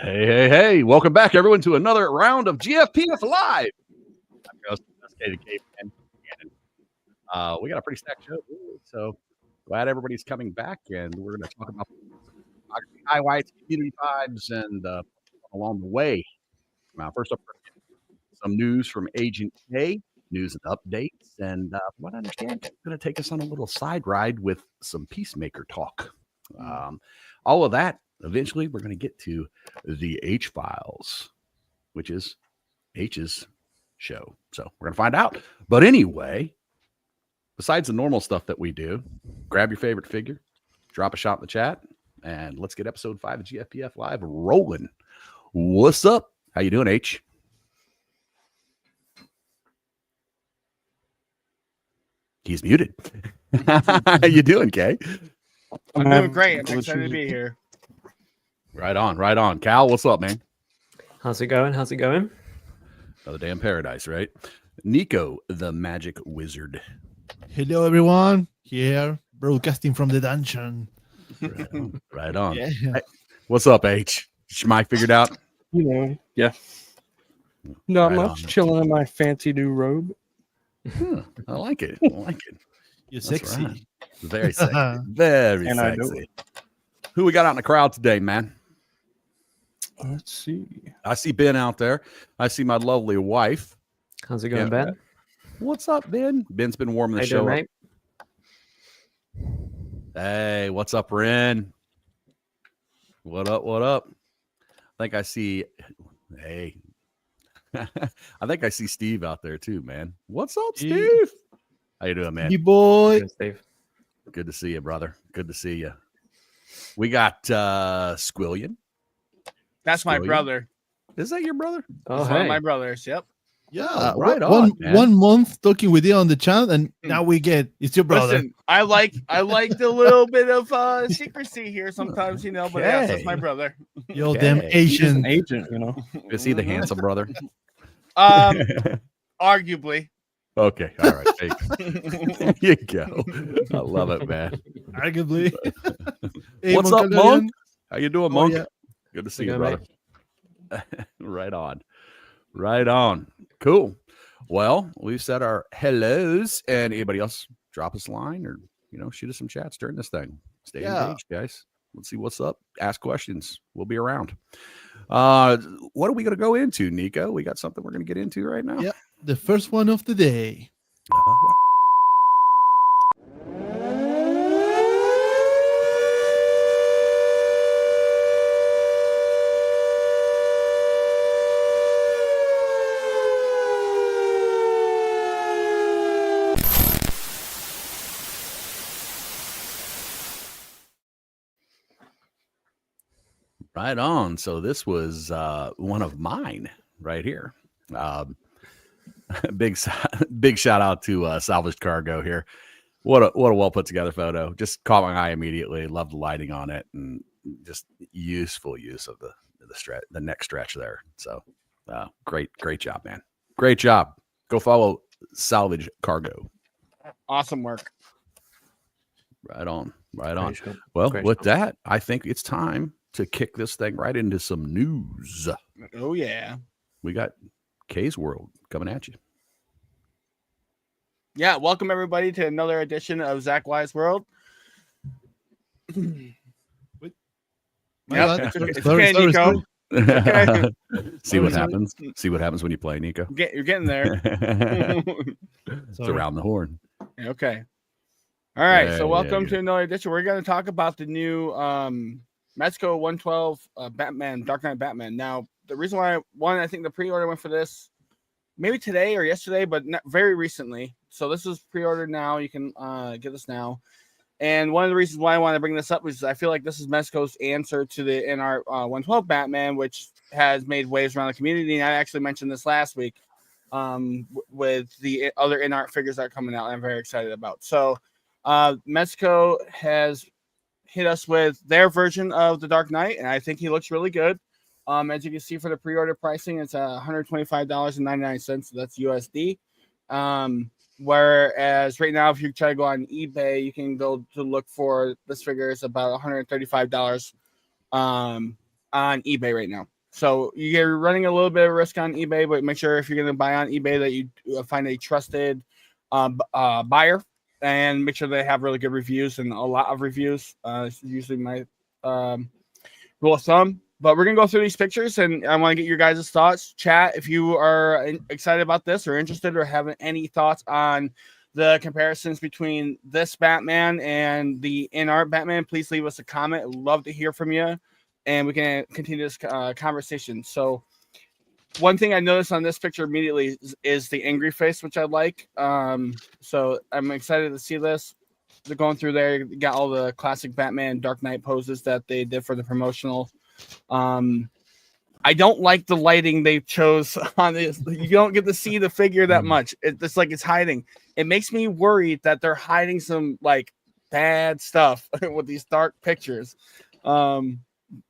Hey, welcome back, everyone, to another round of GFPF Live. I'm your host, Caveman. We got a pretty stacked show, so glad everybody's coming back, and we're going to talk about highlights, community vibes, and along the way. First up, some news from Agent K, news and updates, and from what I understand, it's going to take us on a little side ride with some Peacemaker talk. All of that. Eventually, we're going to get to the H Files, which is H's show. So we're going to find out. But anyway, besides the normal stuff that we do, grab your favorite figure, drop a shot in the chat, and let's get episode 5 of GFPF Live rolling. What's up? How you doing, H? He's muted. How you doing, Kay? I'm doing great. I'm excited to be here. Right on. Cal, what's up, man? How's it going? Another day in paradise, right? Nico, the magic wizard. Hello, everyone. Here, broadcasting from the dungeon. Right on. Yeah. Hey, what's up, H? Is your mic figured out? Yeah. Not Right much. on. Chilling in my fancy new robe. I like it. You're That's sexy. right. Very sexy. Very And I know sexy. Who we got out in the crowd today, man? Let's see. I see Ben out there. I see my lovely wife. How's it going, Yeah. Ben? What's up, Ben? Ben's been warming the How you show doing, up. mate? Hey, what's up, Ren? What up? I think I see. Hey, I think I see Steve out there too, man. What's up, Hey. Steve? How you doing, man? You boy. Good, Steve. Good to see you, brother. Good to see you. We got Squillian. That's my Squillian? brother. Is that your brother? Oh, That's one of hey. my brothers. Yep. Yeah, right one, on, man. 1 month talking with you on the chat, and now we get it's your brother. Listen, I like the little bit of secrecy here sometimes, but yes, that's my Okay. brother. Yo, them Okay. He's an Asian. agent, Is he the handsome brother? Arguably. Okay. All right. There you go. I love it, man. Arguably. Hey, What's up, Moncalian. Monk? How you doing, Oh, Monk? yeah. Good to see You you, go, brother. Right on. Cool. Well, we've said our hellos, and anybody else drop us a line or shoot us some chats during this thing. Stay engaged, guys. Let's see what's up. Ask questions. We'll be around. What are we going to go into, Nico? We got something we're going to get into right now. Yeah. The first one of the day. Right on. So this was one of mine right here. Big shout out to Salvaged Cargo here. What a well put together photo. Just caught my eye immediately. Love the lighting on it and just useful use of the neck stretch there. So great job, man. Great job. Go follow Salvage Cargo. Awesome work. Right on. Great show. Well, Great with show. that, I think it's time to kick this thing right into some news. Oh yeah. We got K's World coming at you. Yeah, welcome everybody to another edition of ZACKWHY'S World. My Yep, bad. it's Sorry, okay, sorry, Nico. sorry. Okay. See what Sorry. happens. See what happens when you play, Nico. You're getting there. It's Sorry. around the horn. Okay. All right. Yeah, So welcome yeah. to another edition. We're going to talk about the new Mezco 112 Batman, Dark Knight Batman. Now, the reason why I think the pre-order went for this maybe today or yesterday, but not very recently. So this is pre-ordered now. You can get this now. And one of the reasons why I want to bring this up is I feel like this is Mezco's answer to the Inart 112 Batman, which has made waves around the community. And I actually mentioned this last week with the other Inart figures that are coming out. I'm very excited about. So Mezco has hit us with their version of the Dark Knight, and I think he looks really good. As you can see for the pre-order pricing, it's $125.99. So that's USD. Whereas right now, if you try to go on eBay, you can go to look for this figure is about $135 on eBay right now. So you're running a little bit of risk on eBay, but make sure if you're going to buy on eBay that you find a trusted buyer and make sure they have really good reviews and a lot of reviews. It's usually my rule of thumb. But we're going to go through these pictures, and I want to get your guys' thoughts. Chat, if you are excited about this or interested or have any thoughts on the comparisons between this Batman and the Inart Batman, please leave us a comment. I'd love to hear from you, and we can continue this conversation. So one thing I noticed on this picture immediately is the angry face, which I like. So I'm excited to see this. They're going through there. You got all the classic Batman Dark Knight poses that they did for the promotional. I don't like the lighting they chose on this. You don't get to see the figure that much. It's like it's hiding. It makes me worried that they're hiding some like bad stuff with these dark pictures. And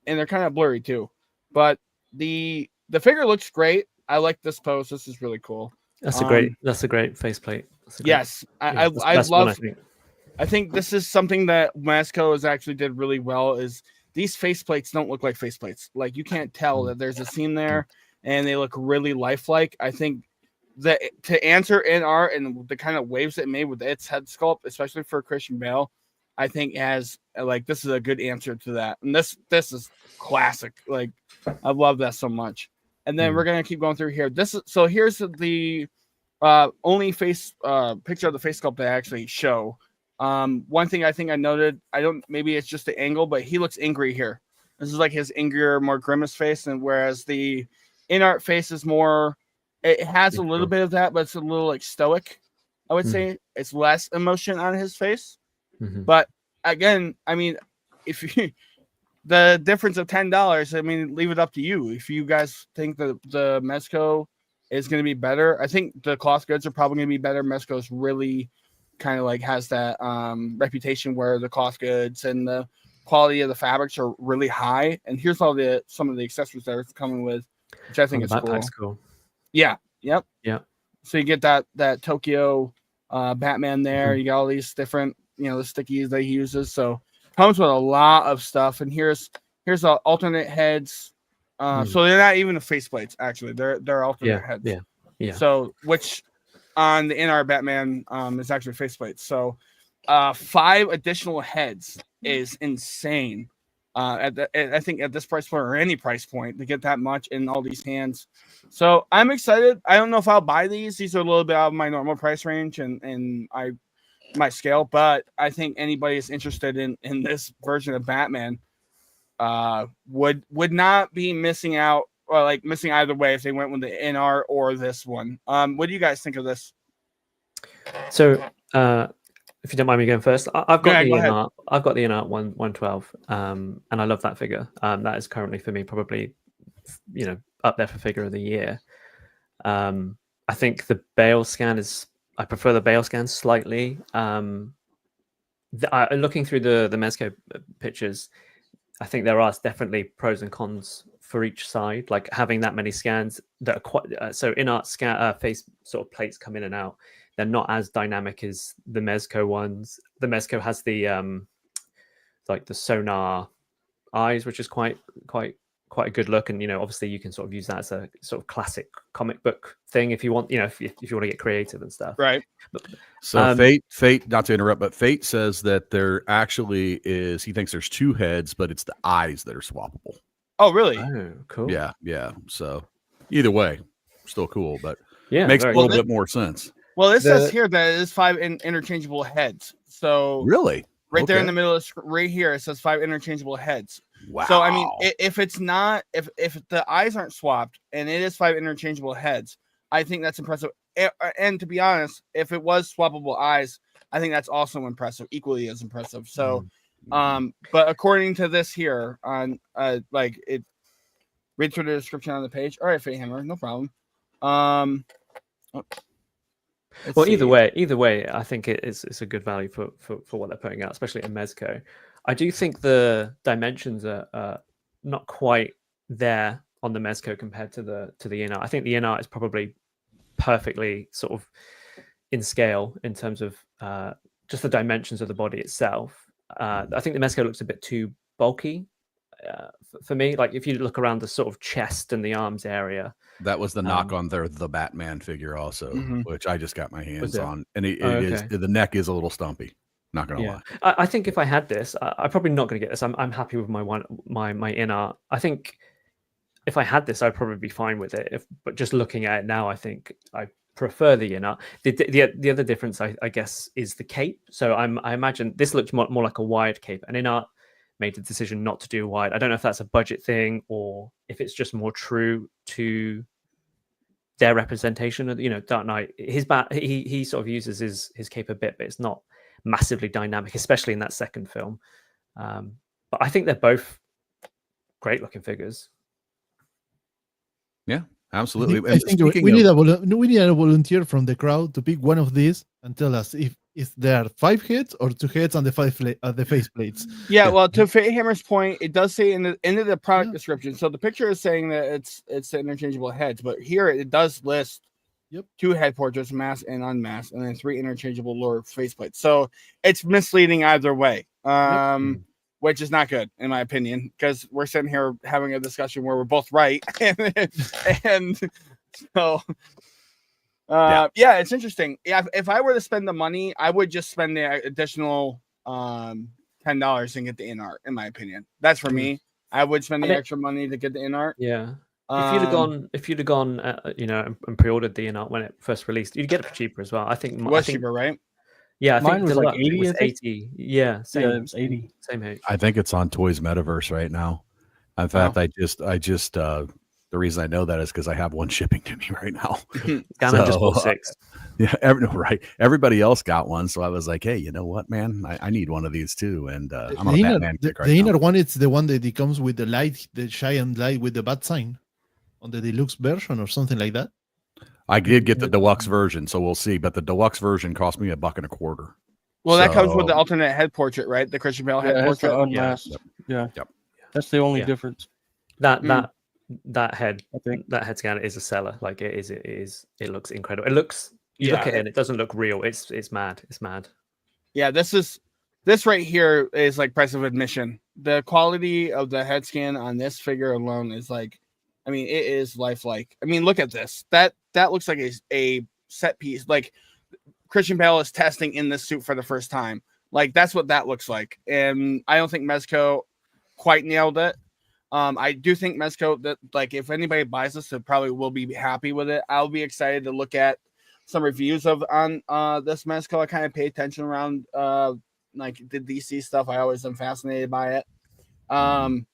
they're kind of blurry too. But the figure looks great. I like this pose. This is really cool. That's a great faceplate. Yes. I love. I think this is something that Mezco has actually did really well. Is these faceplates don't look like faceplates. Like you can't tell that there's a seam there, and they look really lifelike. I think that to answer Inart and the kind of waves it made with its head sculpt, especially for Christian Bale, I think has like this is a good answer to that. And this is classic. Like I love that so much. And then we're gonna keep going through here. Here's the only face picture of the face sculpt they actually show. One thing I think I noted, maybe it's just the angle, but he looks angry here. This is like his angrier, more grimace face, and whereas the Inart face is more, it has a little bit of that, but it's a little like stoic. I would say it's less emotion on his face. But again, I mean, if you the difference of $10, I mean, leave it up to you. If you guys think that the Mezco is going to be better, I think the cloth goods are probably going to be better. Mezco's really kind of like has that reputation where the cloth goods and the quality of the fabrics are really high. And here's some of the accessories that are coming with, which I think is cool. Yeah. Yep. Yeah. So you get that Tokyo Batman there. You got all these different, the stickies that he uses. So comes with a lot of stuff. And here's the alternate heads. So they're not even the faceplates, actually. They're alternate heads. Yeah. So which on the Inart Batman is actually faceplates. So 5 additional heads is insane. I think at this price point or any price point to get that much in all these hands. So I'm excited. I don't know if I'll buy these. These are a little bit out of my normal price range and my scale, but I think anybody is interested in this version of Batman would not be missing out. Or like missing either way if they went with the Inart or this one. What do you guys think of this? So, if you don't mind me going first, I've got the Inart. I've got the Inart 112, and I love that figure. That is currently for me probably, up there for figure of the year. I think the Bale scan is. I prefer the Bale scan slightly. Looking through the Mezco pictures, I think there are definitely pros and cons for each side. Like having that many scans that are quite so Inart scan face sort of plates come in and out. They're not as dynamic as the Mezco ones. The Mezco has the like the sonar eyes, which is quite a good look. And obviously you can sort of use that as a sort of classic comic book thing if you want. If you want to get creative and stuff. Right. So Fate, not to interrupt, but Fate says that there actually is. He thinks there's 2 heads, but it's the eyes that are swappable. Oh, really? Oh, cool. Yeah. So either way, still cool, but makes a little bit more sense. Well, it says here that it is 5 interchangeable heads. So really, right there in the middle of right here, it says 5 interchangeable heads. Wow. So I mean, if it's not, if the eyes aren't swapped and it is 5 interchangeable heads, I think that's impressive. And to be honest, if it was swappable eyes, I think that's also impressive, equally as impressive. So, but according to this here on like it, read through the description on the page. All right, Fate Hammer, no problem. Well, either way, I think it's a good value for what they're putting out, especially in Mezco. I do think the dimensions are not quite there on the Mezco compared to the Inart. I think the Inart is probably perfectly sort of in scale in terms of just the dimensions of the body itself. I think the Mezco looks a bit too bulky for me. Like if you look around the sort of chest and the arms area. That was the knock on the Batman figure also, which I just got my hands on, and it is the neck is a little stumpy. Not gonna lie. I think if I had this, I'm probably not gonna get this. I'm happy with my Inart. I think if I had this, I'd probably be fine with it. But just looking at it now, I think I prefer the Inart. The other difference, I guess, is the cape. So I imagine this looks more like a wired cape, and Inart made the decision not to do wide. I don't know if that's a budget thing or if it's just more true to their representation of, Dark Knight. He sort of uses his cape a bit, but it's not massively dynamic, especially in that second film. But I think they're both great looking figures. Yeah, absolutely. I think we need a volunteer from the crowd to pick one of these and tell us if there are 5 heads or 2 heads on the face plates. Yeah, well, to Fate Hammer's point, it does say in the product description. So the picture is saying that it's the interchangeable heads, but here it does list 2 head portraits, masked and unmasked, and then 3 interchangeable lower faceplates. So it's misleading either way, which is not good in my opinion, because we're sitting here having a discussion where we're both right, and so. Yeah, it's interesting. Yeah, if I were to spend the money, I would just spend the additional $10 and get the Inart. In my opinion, that's for me. I would spend the extra money to get the Inart. Yeah. If you'd have gone, and pre-ordered the Inart when it first released, you'd get it for cheaper as well. I think cheaper, right? Yeah, I mine think was like 80. Was 80. Yeah, same. Yeah, it was 80. Same age. I think it's on Toys Metaverse right now. In fact, I just the reason I know that is because I have one shipping to me right now. Just bought 6. Yeah, right. Everybody else got one, so I was like, "Hey, you know what, man? I need one of these too." And I'm on a Batman kick right now. The Inner one, it's the one that it comes with the light, the giant light with the bat sign on the deluxe version or something like that. I did get the deluxe version, so we'll see. But the deluxe version cost me $1.25. Well, that comes with the alternate head portrait, right? The Christian Bale head portrait. Unmasked. Yeah. That's the only difference. That head scanner is a seller. Like it is. It looks incredible. It looks. You look at it, and it doesn't look real. It's mad. It's mad. Yeah, this right here is like price of admission. The quality of the head scan on this figure alone is like, I mean, it is lifelike. I mean, look at this. That looks like a set piece. Like Christian Bale is testing in this suit for the first time. Like that's what that looks like. And I don't think Mezco quite nailed it. I do think Mezco, that like if anybody buys this, it probably will be happy with it. I'll be excited to look at some reviews on this Mezco. I kind of pay attention around like the DC stuff. I always am fascinated by it. I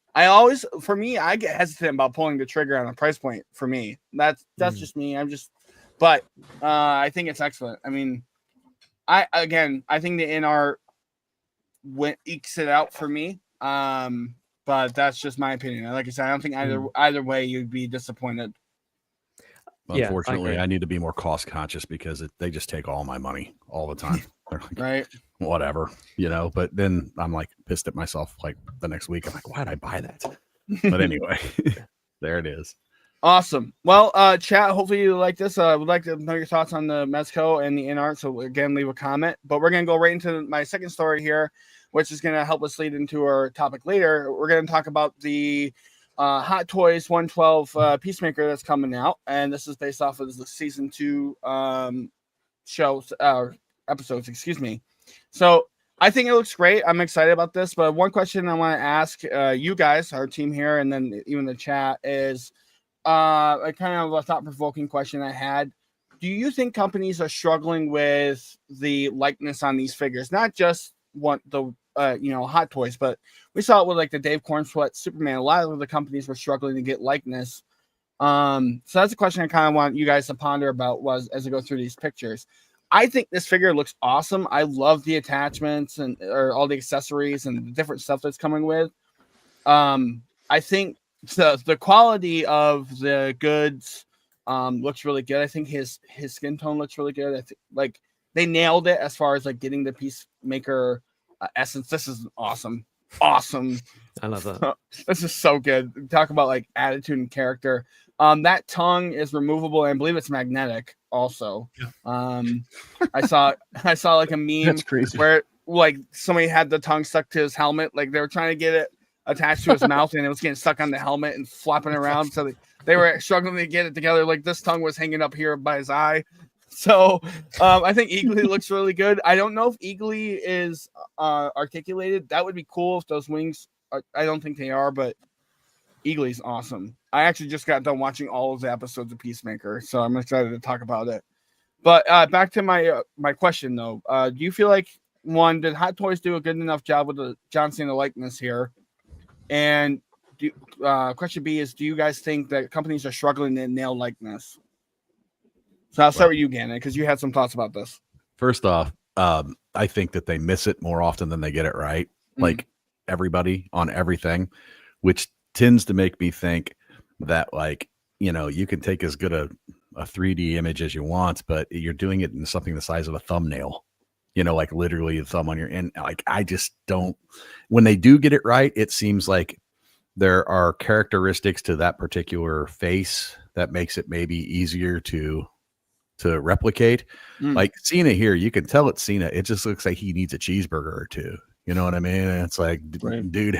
get hesitant about pulling the trigger on a price point. For me, that's just me. But I think it's excellent. I mean, I think the Inart ekes it out for me. But that's just my opinion. Like I said, I don't think either way you'd be disappointed. Unfortunately, I need to be more cost conscious because they just take all my money all the time. Like, right. Whatever, But then I'm like pissed at myself. Like the next week, I'm like, why did I buy that? But anyway, there it is. Awesome. Well, chat. Hopefully you like this. Would like to know your thoughts on the Mezco and the Inart. So again, leave a comment. But we're gonna go right into my second story here, which is going to help us lead into our topic later. We're going to talk about the Hot Toys 112 Peacemaker that's coming out, and this is based off of the season 2 episodes. Excuse me. So I think it looks great. I'm excited about this. But one question I want to ask you guys, our team here, and then even the chat is a kind of a thought-provoking question I had. Do you think companies are struggling with the likeness on these figures? Not just Hot Toys, but we saw it with like the Dave Cornsweet Superman. A lot of the companies were struggling to get likeness. So that's a question I kind of want you guys to ponder about as I go through these pictures. I think this figure looks awesome. I love the attachments or all the accessories and the different stuff that's coming with. I think the quality of the goods looks really good. I think his skin tone looks really good. I think like they nailed it as far as like getting the Peacemaker essence. This is awesome. I love that. This is so good. Talk about like attitude and character. That tongue is removable, and I believe it's magnetic also. I saw like a meme That's crazy. where like somebody had the tongue stuck to his helmet, like they were trying to get it attached to his mouth, and it was getting stuck on the helmet and flopping around. So they were struggling to get it together. Like this tongue was hanging up here by his eye. So I think Eagly looks really good. I don't know if Eagly is articulated. That would be cool if those wings are. I don't think they are, but Eagly's awesome. I actually just got done watching all of the episodes of Peacemaker, so I'm excited to talk about it. But back to my question though. Do you feel like did Hot Toys do a good enough job with the John Cena likeness here? And question B is, do you guys think that companies are struggling to nail likeness? So I'll start with you, Gannon, because you had some thoughts about this. First off, I think that they miss it more often than they get it right. Like everybody on everything, which tends to make me think that like, you can take as good a 3D image as you want, but you're doing it in something the size of a thumbnail, like literally the thumb on your end. Like, I just don't, when they do get it right, it seems like there are characteristics to that particular face that makes it maybe easier to replicate. Like Cena here, you can tell it's Cena. It just looks like he needs a cheeseburger or two. You know what I mean? And it's like, dude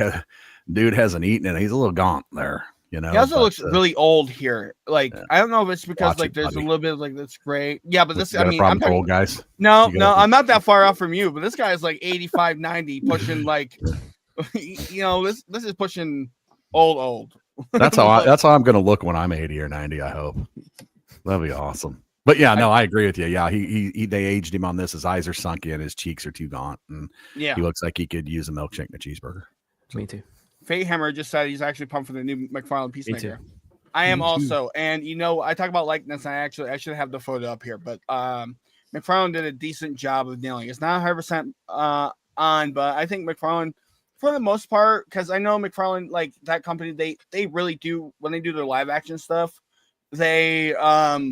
hasn't eaten it. He's a little gaunt there. He also looks really old here. Like, I don't know if it's because like there's a little bit of like that's great. Yeah, but this, I mean, I'm talking, old guys. No, I'm not that far off from you, but this guy is like 85, 90, pushing like, this is pushing old. That's how I'm gonna look when I'm 80 or 90. I hope that'd be awesome. But yeah, no, I agree with you. Yeah, they aged him on this. His eyes are sunken, his cheeks are too gaunt, and he looks like he could use a milkshake and a cheeseburger. Me too. Fate Hammer just said he's actually pumped for the new McFarlane Peacemaker. I am also, and I talk about likeness. I should have the photo up here, but McFarlane did a decent job of nailing. It's not 100% on, but I think McFarlane, for the most part, because I know McFarlane, like that company, they really do when they do their live action stuff. They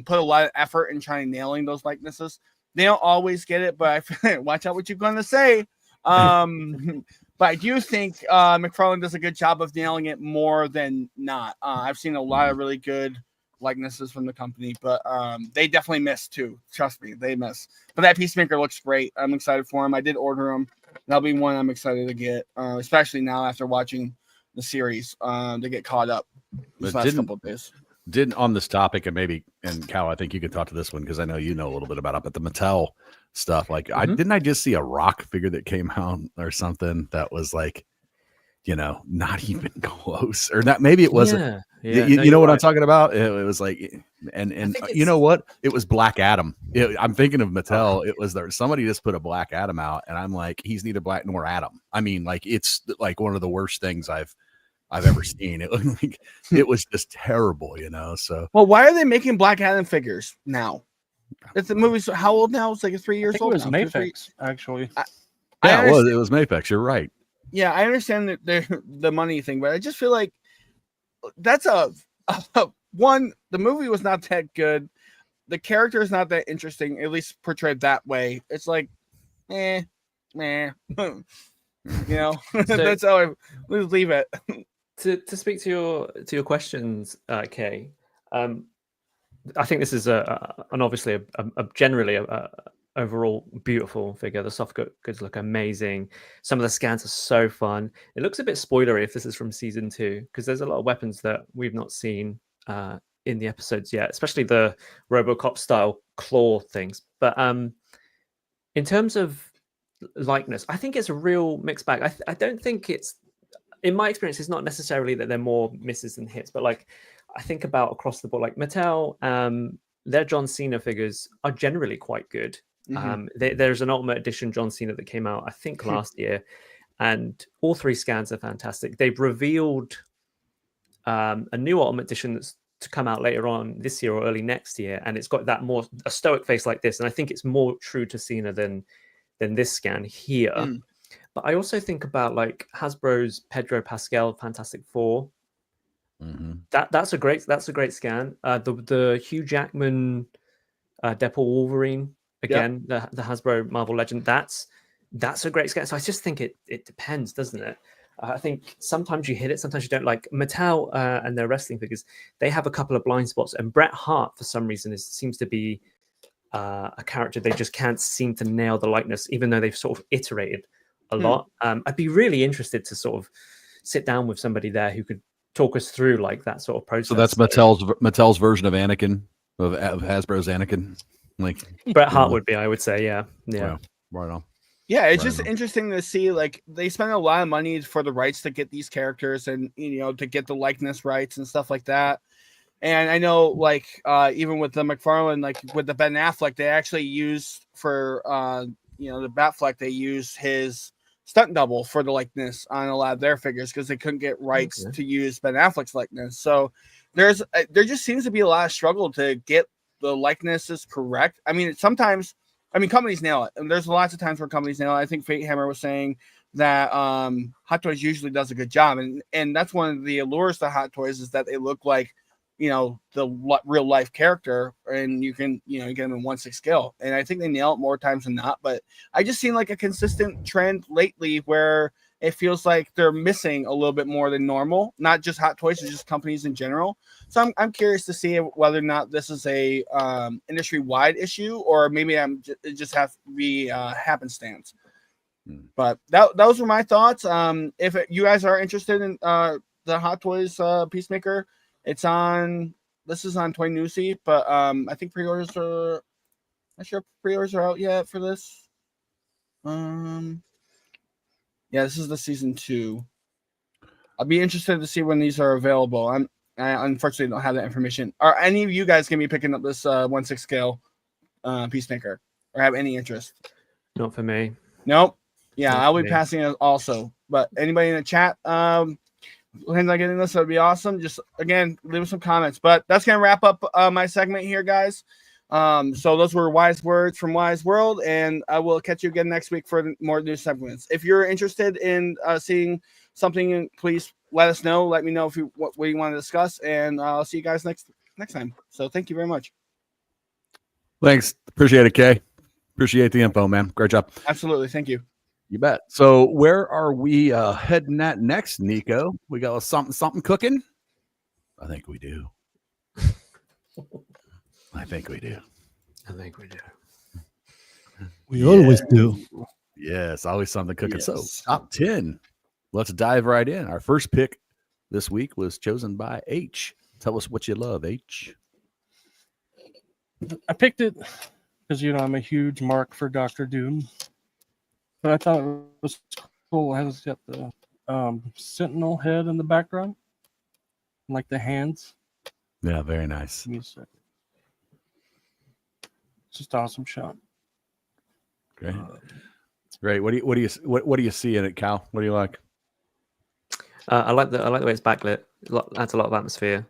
put a lot of effort in trying to nailing those likenesses. They don't always get it, but watch out what you're going to say. But I do think McFarlane does a good job of nailing it more than not. I've seen a lot of really good likenesses from the company, but they definitely miss too. Trust me, they miss. But that Peacemaker looks great. I'm excited for him. I did order him. That'll be one I'm excited to get, especially now after watching the series to get caught up these last couple of days. Didn't on this topic, and Cal, I think you could talk to this one because I know you know a little bit about it, but the Mattel stuff, like didn't I just see a Rock figure that came out or something that was like, not even close, or not, maybe it wasn't. You know what I'm talking about? It was like, and you know what? It was Black Adam. I'm thinking of Mattel. It was there. Somebody just put a Black Adam out, and I'm like, he's neither black nor Adam. I mean, like it's like one of the worst things I've ever seen. It looked like it was just terrible, So well, why are they making Black Adam figures now? It's the movie. So how old now? It's like 3 years old. It was Mafex, actually. It was Mafex. You're right. Yeah, I understand the money thing, but I just feel like that's one. The movie was not that good. The character is not that interesting, at least portrayed that way. It's like, meh. That's how let's leave it. To speak to your questions, Kay, I think this is an obviously a generally a overall beautiful figure. The soft goods look amazing. Some of the scans are so fun. It looks a bit spoilery if this is from season 2 because there's a lot of weapons that we've not seen in the episodes yet, especially the RoboCop style claw things. But in terms of likeness, I think it's a real mixed bag. I don't think it's, in my experience, it's not necessarily that they're more misses than hits, but like I think about across the board, like Mattel, their John Cena figures are generally quite good. There's an Ultimate Edition John Cena that came out, I think, last year, and all 3 scans are fantastic. They've revealed a new Ultimate Edition that's to come out later on this year or early next year, and it's got that more a stoic face like this, and I think it's more true to Cena than this scan here. But I also think about like Hasbro's Pedro Pascal Fantastic Four. That's a great scan. The Hugh Jackman Deadpool Wolverine again, the Hasbro Marvel Legend. That's a great scan. So I just think it depends, doesn't it? I think sometimes you hit it, sometimes you don't. Like Mattel and their wrestling figures, they have a couple of blind spots, and Bret Hart for some reason seems to be a character they just can't seem to nail the likeness, even though they've sort of iterated a lot. I'd be really interested to sort of sit down with somebody there who could talk us through like that sort of process. So that's Mattel's version of Anakin, of Hasbro's Anakin. Like Bret Hart would be, I would say, yeah. Wow. Right on. Yeah, it's just interesting to see, like, they spend a lot of money for the rights to get these characters and, to get the likeness rights and stuff like that. And I know, like, even with the McFarlane, like, with the Ben Affleck, they actually used for, the Batfleck, they used his stunt double for the likeness on a lot of their figures because they couldn't get rights to use Ben Affleck's likeness. So there just seems to be a lot of struggle to get the likenesses correct. I mean, sometimes... companies nail it. And there's lots of times where companies nail it. I think Fate Hammer was saying that Hot Toys usually does a good job. And that's one of the allures to Hot Toys is that they look like, the real life character, and you can, you get them in 1/6 scale. And I think they nail it more times than not. But I just seen like a consistent trend lately where it feels like they're missing a little bit more than normal. Not just Hot Toys, it's just companies in general. So I'm curious to see whether or not this is a industry-wide issue, or maybe it just has to be happenstance. But those were my thoughts. If you guys are interested in the Hot Toys Peacemaker, this is on Toy Newsy, but I think pre-orders are, not sure if pre-orders are out yet for this. Yeah, this is the season 2. I'll be interested to see when these are available. I unfortunately don't have that information. Are any of you guys going to be picking up this 1/6 scale Peacemaker, or have any interest? Not for me. Nope. Yeah, I'll be passing it also. But anybody in the chat, plans on getting this, that would be awesome. Just, again, leave us some comments. But that's going to wrap up my segment here, guys. So those were wise words from Wise World, and I will catch you again next week for more new segments. If you're interested in seeing something, please let us know. Let me know what you want to discuss, and I'll see you guys next time. So thank you very much. Thanks. Appreciate it, Kay. Appreciate the info, man. Great job. Absolutely. Thank you. You bet. So where are we heading at next, Nico? We got something cooking? I think we do. I think we do. We always do. Yes, always something cooking. Yes. So top 10. Let's dive right in. Our first pick this week was chosen by H. Tell us what you love, H. I picked it because, I'm a huge mark for Dr. Doom. But I thought it was cool. It has got the Sentinel head in the background. Like the hands. Yeah, very nice. Just awesome shot. Great. Great. What do you see in it, Cal? What do you like? I like the way it's backlit. Adds a lot of atmosphere.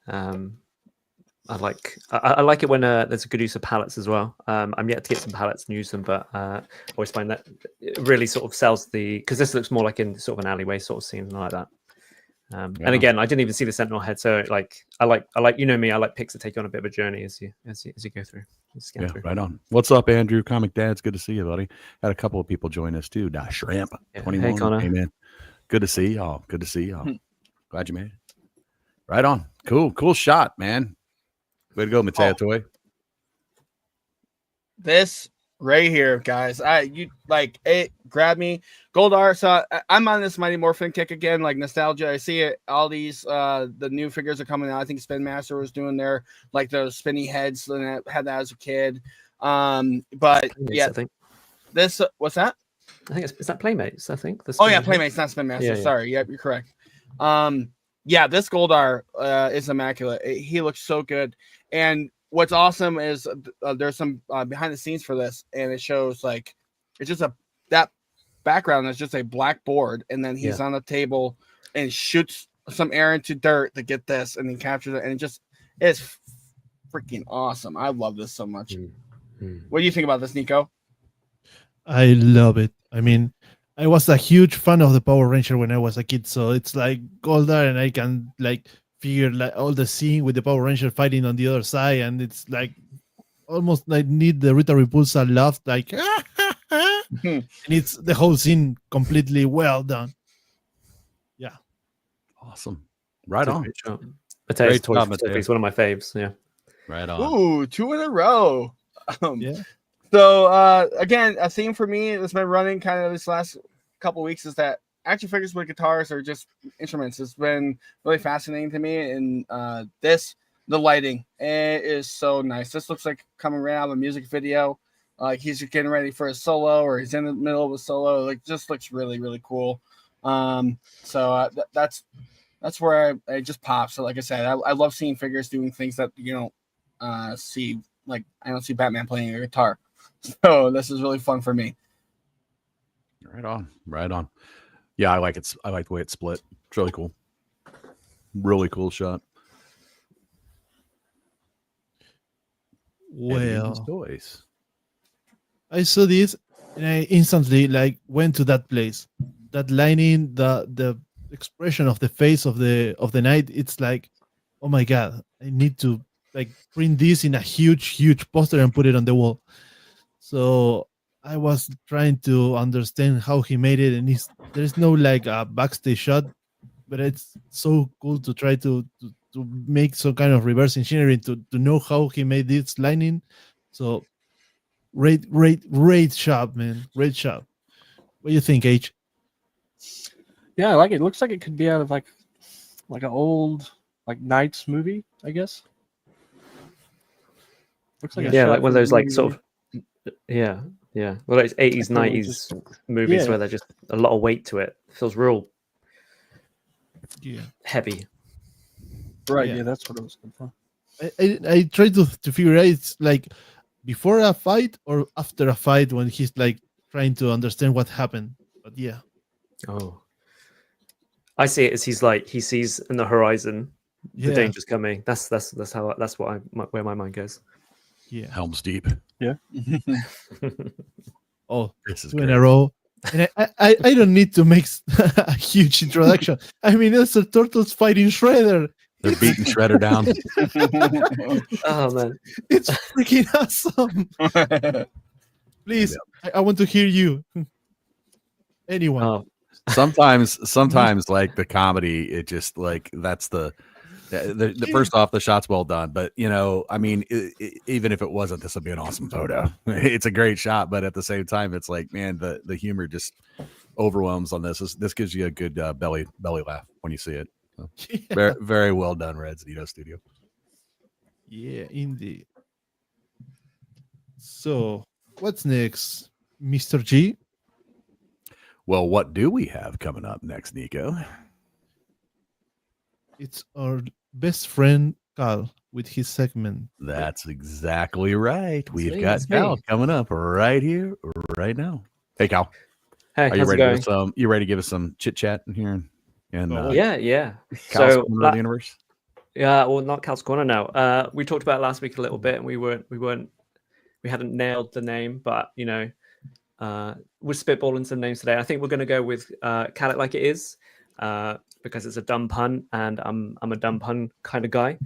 I like it when there's a good use of palettes as well. I'm yet to get some palettes and use them, but I always find that it really sort of sells because this looks more like in sort of an alleyway sort of scene, like that. And again, I didn't even see the Sentinel head, so like I like me. I like picks that take you on a bit of a journey as you go through. Yeah, right on. What's up, Andrew? Comic Dad's good to see you, buddy. Had a couple of people join us too. Shrimp 21. Hey, Connor. Hey, man. Good to see y'all. Good to see y'all. Glad you made it. Right on. Cool shot, man. Way to go, Mateo Toy. This right here, guys. It grabbed me. Goldar. So I'm on this Mighty Morphin kick again, like nostalgia. I see it. All these the new figures are coming out. I think Spin Master was doing their like those spinny heads, and I had that as a kid. But yeah, I think this. What's that? I think is that Playmates. I think. Playmates, not Spin Master. Yeah. Sorry. Yep, you're correct. Yeah, this Goldar is immaculate. He looks so good. And what's awesome is there's some behind the scenes for this, and it shows like it's just that background is just a black board, and then he's on the table and shoots some air into dirt to get this, and then captures it, and It's freaking awesome. I love this so much. What do you think about this, Nico? I love it. I mean, I was a huge fan of the Power Ranger when I was a kid, so it's like Goldar, and I can like figure like all the scene with the Power Ranger fighting on the other side, and it's like almost like need the Rita Repulsa laugh, like, and it's the whole scene completely well done. Yeah, Awesome. Right on. Matei's Great job, Mateo. He's one of my faves. Yeah. Right on. Ooh, 2 in a row. yeah. So again, a theme for me that's been running kind of this last couple weeks is that action figures with guitars are just instruments. It's been really fascinating to me, and the lighting, it is so nice. This looks like coming right out of a music video. Like he's getting ready for a solo, or he's in the middle of a solo. Like just looks really, really cool. So that's where I just pop. So like I said, I love seeing figures doing things that you don't see. Like I don't see Batman playing a guitar. So this is really fun for me. Right on. Right on. Yeah, I like it. I like the way it's split. It's really cool. Really cool shot. Well, toys. I saw this and I instantly like went to that place. That lining, the expression of the face of the knight, it's like, oh my god, I need to like print this in a huge poster and put it on the wall. So I was trying to understand how he made it, and there's no like a backstage shot, but it's so cool to try to make some kind of reverse engineering to know how he made this lining. So great job, man. Great job. What do you think, H? Yeah, I like it. It looks like it could be out of like an old like Knights movie, I guess. Looks like like one of those like sort of well, it's 80s, 90s movies where there's just a lot of weight to it. It feels real heavy. Right, yeah, that's what I was looking for. I tried to figure out it's like before a fight or after a fight when he's like trying to understand what happened. But yeah. Oh. I see it as he sees in the horizon the danger's coming. That's where my mind goes. Yeah. Helm's Deep. Yeah. Oh, this is 2 in a row. And I don't need to make a huge introduction. I mean, it's the Turtles fighting Shredder. They're beating Shredder down. Oh man, it's freaking awesome. Please, I want to hear you. Anyone? Oh. Sometimes like the comedy, it just like that's the first off, the shot's well done, but I mean, even if it wasn't, this would be an awesome photo. It's a great shot, but at the same time, it's like, man, the humor just overwhelms on this. This gives you a good belly laugh when you see it. So, very, very well done, Red Zito Studio. Yeah, indeed. So, what's next, Mr. G? Well, what do we have coming up next, Nico? It's our best friend Cal with his segment. That's exactly right. We've got Cal coming up right here, right now. Hey, Cal. Hey, are you ready to give us you ready to give us some chit chat in here? And yeah. Cal's Corner of the Universe. Yeah, well, not Cal's Corner now. We talked about it last week a little bit, and we hadn't nailed the name, but we're spitballing some names today. I think we're going to go with Cal It Like It Is. Because it's a dumb pun, and I'm a dumb pun kind of guy.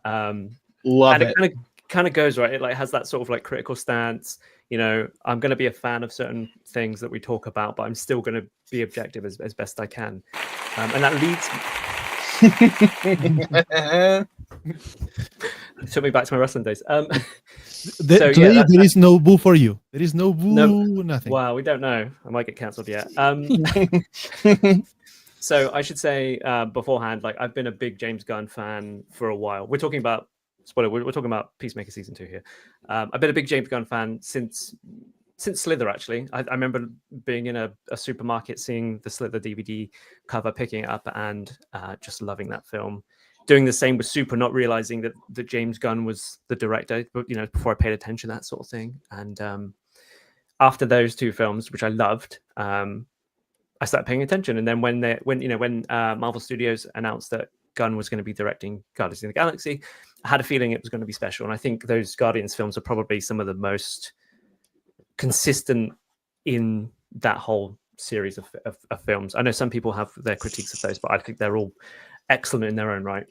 Love it. It kind of goes right. It like has that sort of like critical stance. I'm going to be a fan of certain things that we talk about, but I'm still going to be objective as best I can. And that leads took me back to my wrestling days. There is no boo for you. There is no boo, nothing. Wow, we don't know. I might get cancelled yet. So I should say beforehand, like I've been a big James Gunn fan for a while. We're talking about we're talking about Peacemaker season 2 here. I've been a big James Gunn fan since Slither. Actually, I remember being in a supermarket, seeing the Slither DVD cover, picking it up, and just loving that film. Doing the same with Super, not realizing that James Gunn was the director, but before I paid attention, that sort of thing. And after those 2 films, which I loved, I started paying attention. And then when Marvel Studios announced that Gunn was going to be directing Guardians of the Galaxy, I had a feeling it was going to be special. And I think those Guardians films are probably some of the most consistent in that whole series of films. I know some people have their critiques of those, but I think they're all excellent in their own right.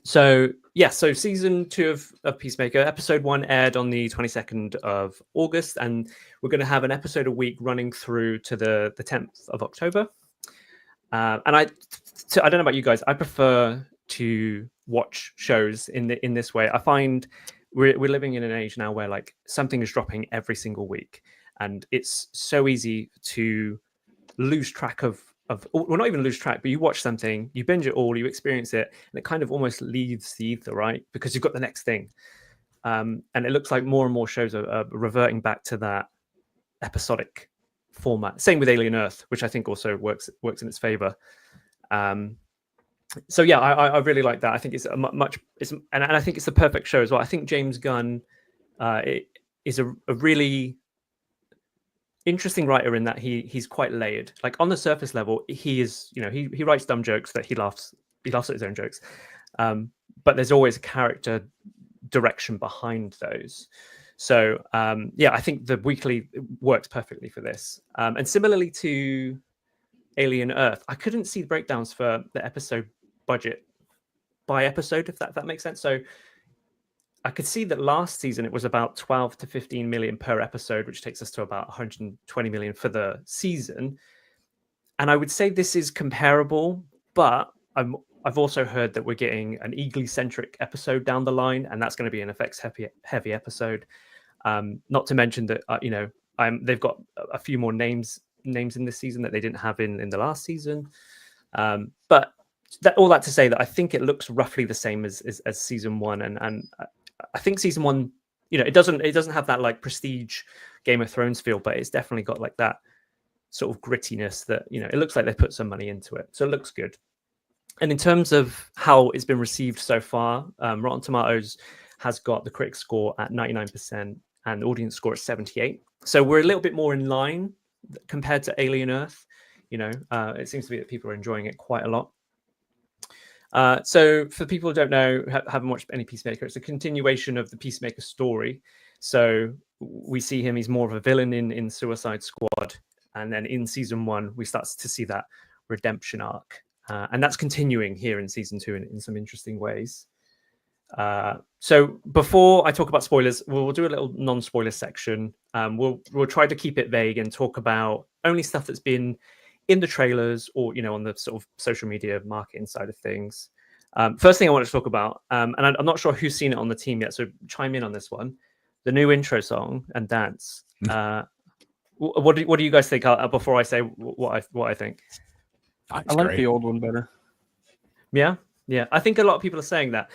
So yeah, so season 2 of Peacemaker, episode 1 aired on the 22nd of August, and we're going to have an episode a week running through to the 10th of October. And I don't know about you guys, I prefer to watch shows in this way. I find we're living in an age now where like something is dropping every single week, and it's so easy to lose track of well, not even lose track, but you watch something, you binge it all, you experience it, and it kind of almost leaves the ether, right? Because you've got the next thing. And it looks like more and more shows are reverting back to that episodic format. Same with Alien Earth, which I think also works in its favor. So yeah, I really like that. I think it's and I think it's the perfect show as well. I think James Gunn is a really interesting writer in that he's quite layered. Like on the surface level, he is, he writes dumb jokes that he laughs at his own jokes. But there's always a character direction behind those. So yeah, I think the weekly works perfectly for this. And similarly to Alien Earth, I couldn't see the breakdowns for the episode budget by episode, if that makes sense. So I could see that last season it was about 12 to 15 million per episode, which takes us to about 120 million for the season. And I would say this is comparable, but I've also heard that we're getting an Eagly-centric episode down the line, and that's going to be an effects heavy episode. Not to mention that they've got a few more names in this season that they didn't have in the last season. But all that to say that I think it looks roughly the same as season 1, and I think season 1, it doesn't have that like prestige Game of Thrones feel, but it's definitely got like that sort of grittiness that it looks like they put some money into it, so it looks good. And in terms of how it's been received so far, Rotten Tomatoes has got the critic score at 99% and the audience score at 78. So we're a little bit more in line compared to Alien Earth. It seems to be that people are enjoying it quite a lot. So for people who don't know, haven't watched any Peacemaker, it's a continuation of the Peacemaker story. So we see him, he's more of a villain in Suicide Squad. And then in season 1, we start to see that redemption arc. And that's continuing here in season 2 in some interesting ways. So before I talk about spoilers, we'll do a little non-spoiler section. We'll try to keep it vague and talk about only stuff that's been in the trailers or on the sort of social media marketing side of things. First thing I want to talk about, and I'm not sure who's seen it on the team yet, so chime in on this one. The new intro song and dance. What do you guys think? Before I say what I think. I like the old one better. Yeah. I think a lot of people are saying that.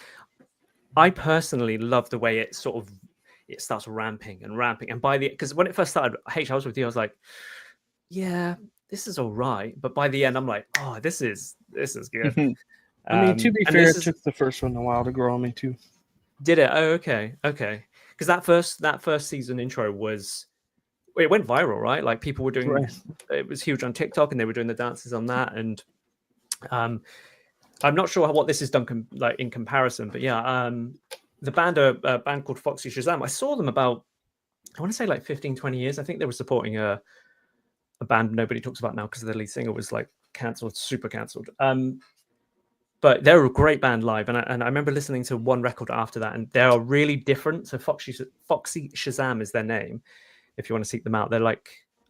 I personally love the way it starts ramping, and because when it first started, I was with you, I was like, yeah, this is all right, but by the end, I'm like, oh, this is good. I mean, to be fair, it took the first one a while to grow on me too. Did it? Oh, okay. Because that first season intro it went viral, right? Like people were doing, It was huge on TikTok, and they were doing the dances on that. And I'm not sure what this has done in comparison, but yeah, the band, a band called Foxy Shazam, I saw them about, I want to say like 15, 20 years. I think they were supporting a band nobody talks about now because the lead singer was like super cancelled. But they're a great band live, and I remember listening to one record after that, and they are really different. So Foxy Shazam is their name. If you want to seek them out, they're like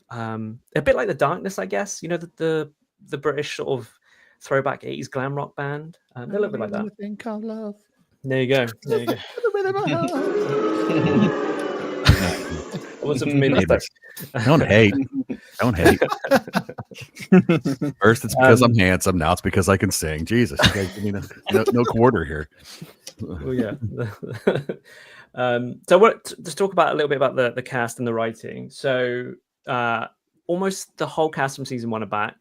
a bit like the Darkness, I guess. The British sort of throwback 80s glam rock band. They're a little bit like that. Think of love. There you go. Wasn't for me. Don't hate. First, it's because I'm handsome. Now it's because I can sing. Jesus, you guys give me no quarter here. Oh yeah. So let's talk about a little bit about the cast and the writing. So almost the whole cast from season 1 are back.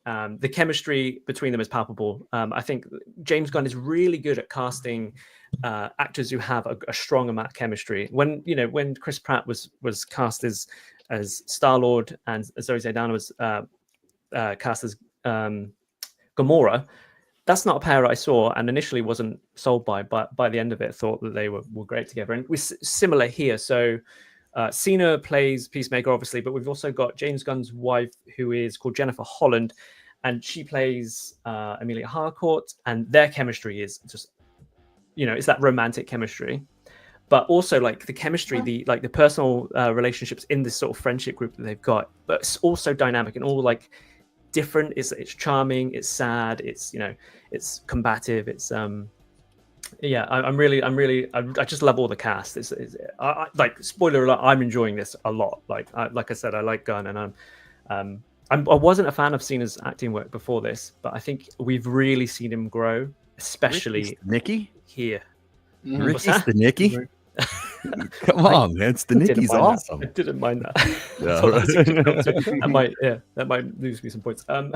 The chemistry between them is palpable. I think James Gunn is really good at casting actors who have a strong amount of chemistry. When Chris Pratt was cast as Star-Lord and Zoe Saldana was cast as Gamora, that's not a pair I saw and initially wasn't sold by, but by the end of it, thought that they were great together. And we're similar here. So Cena plays Peacemaker, obviously, but we've also got James Gunn's wife, who is called Jennifer Holland, and she plays Amelia Harcourt, and their chemistry is just, it's that romantic chemistry, but also like the chemistry, the personal relationships in this sort of friendship group that they've got, but it's also dynamic and all like different. It's charming, it's sad, it's it's combative, it's I just love all the cast. I like, spoiler alert, I'm enjoying this a lot. Like I said, I like Gunn, and I wasn't a fan of Cena's acting work before this, but I think we've really seen him grow, especially Nikki here. Ricky's the Nikki. Come on, man! It's the Nikki's awesome. I didn't mind that. Yeah. That might lose me some points. So,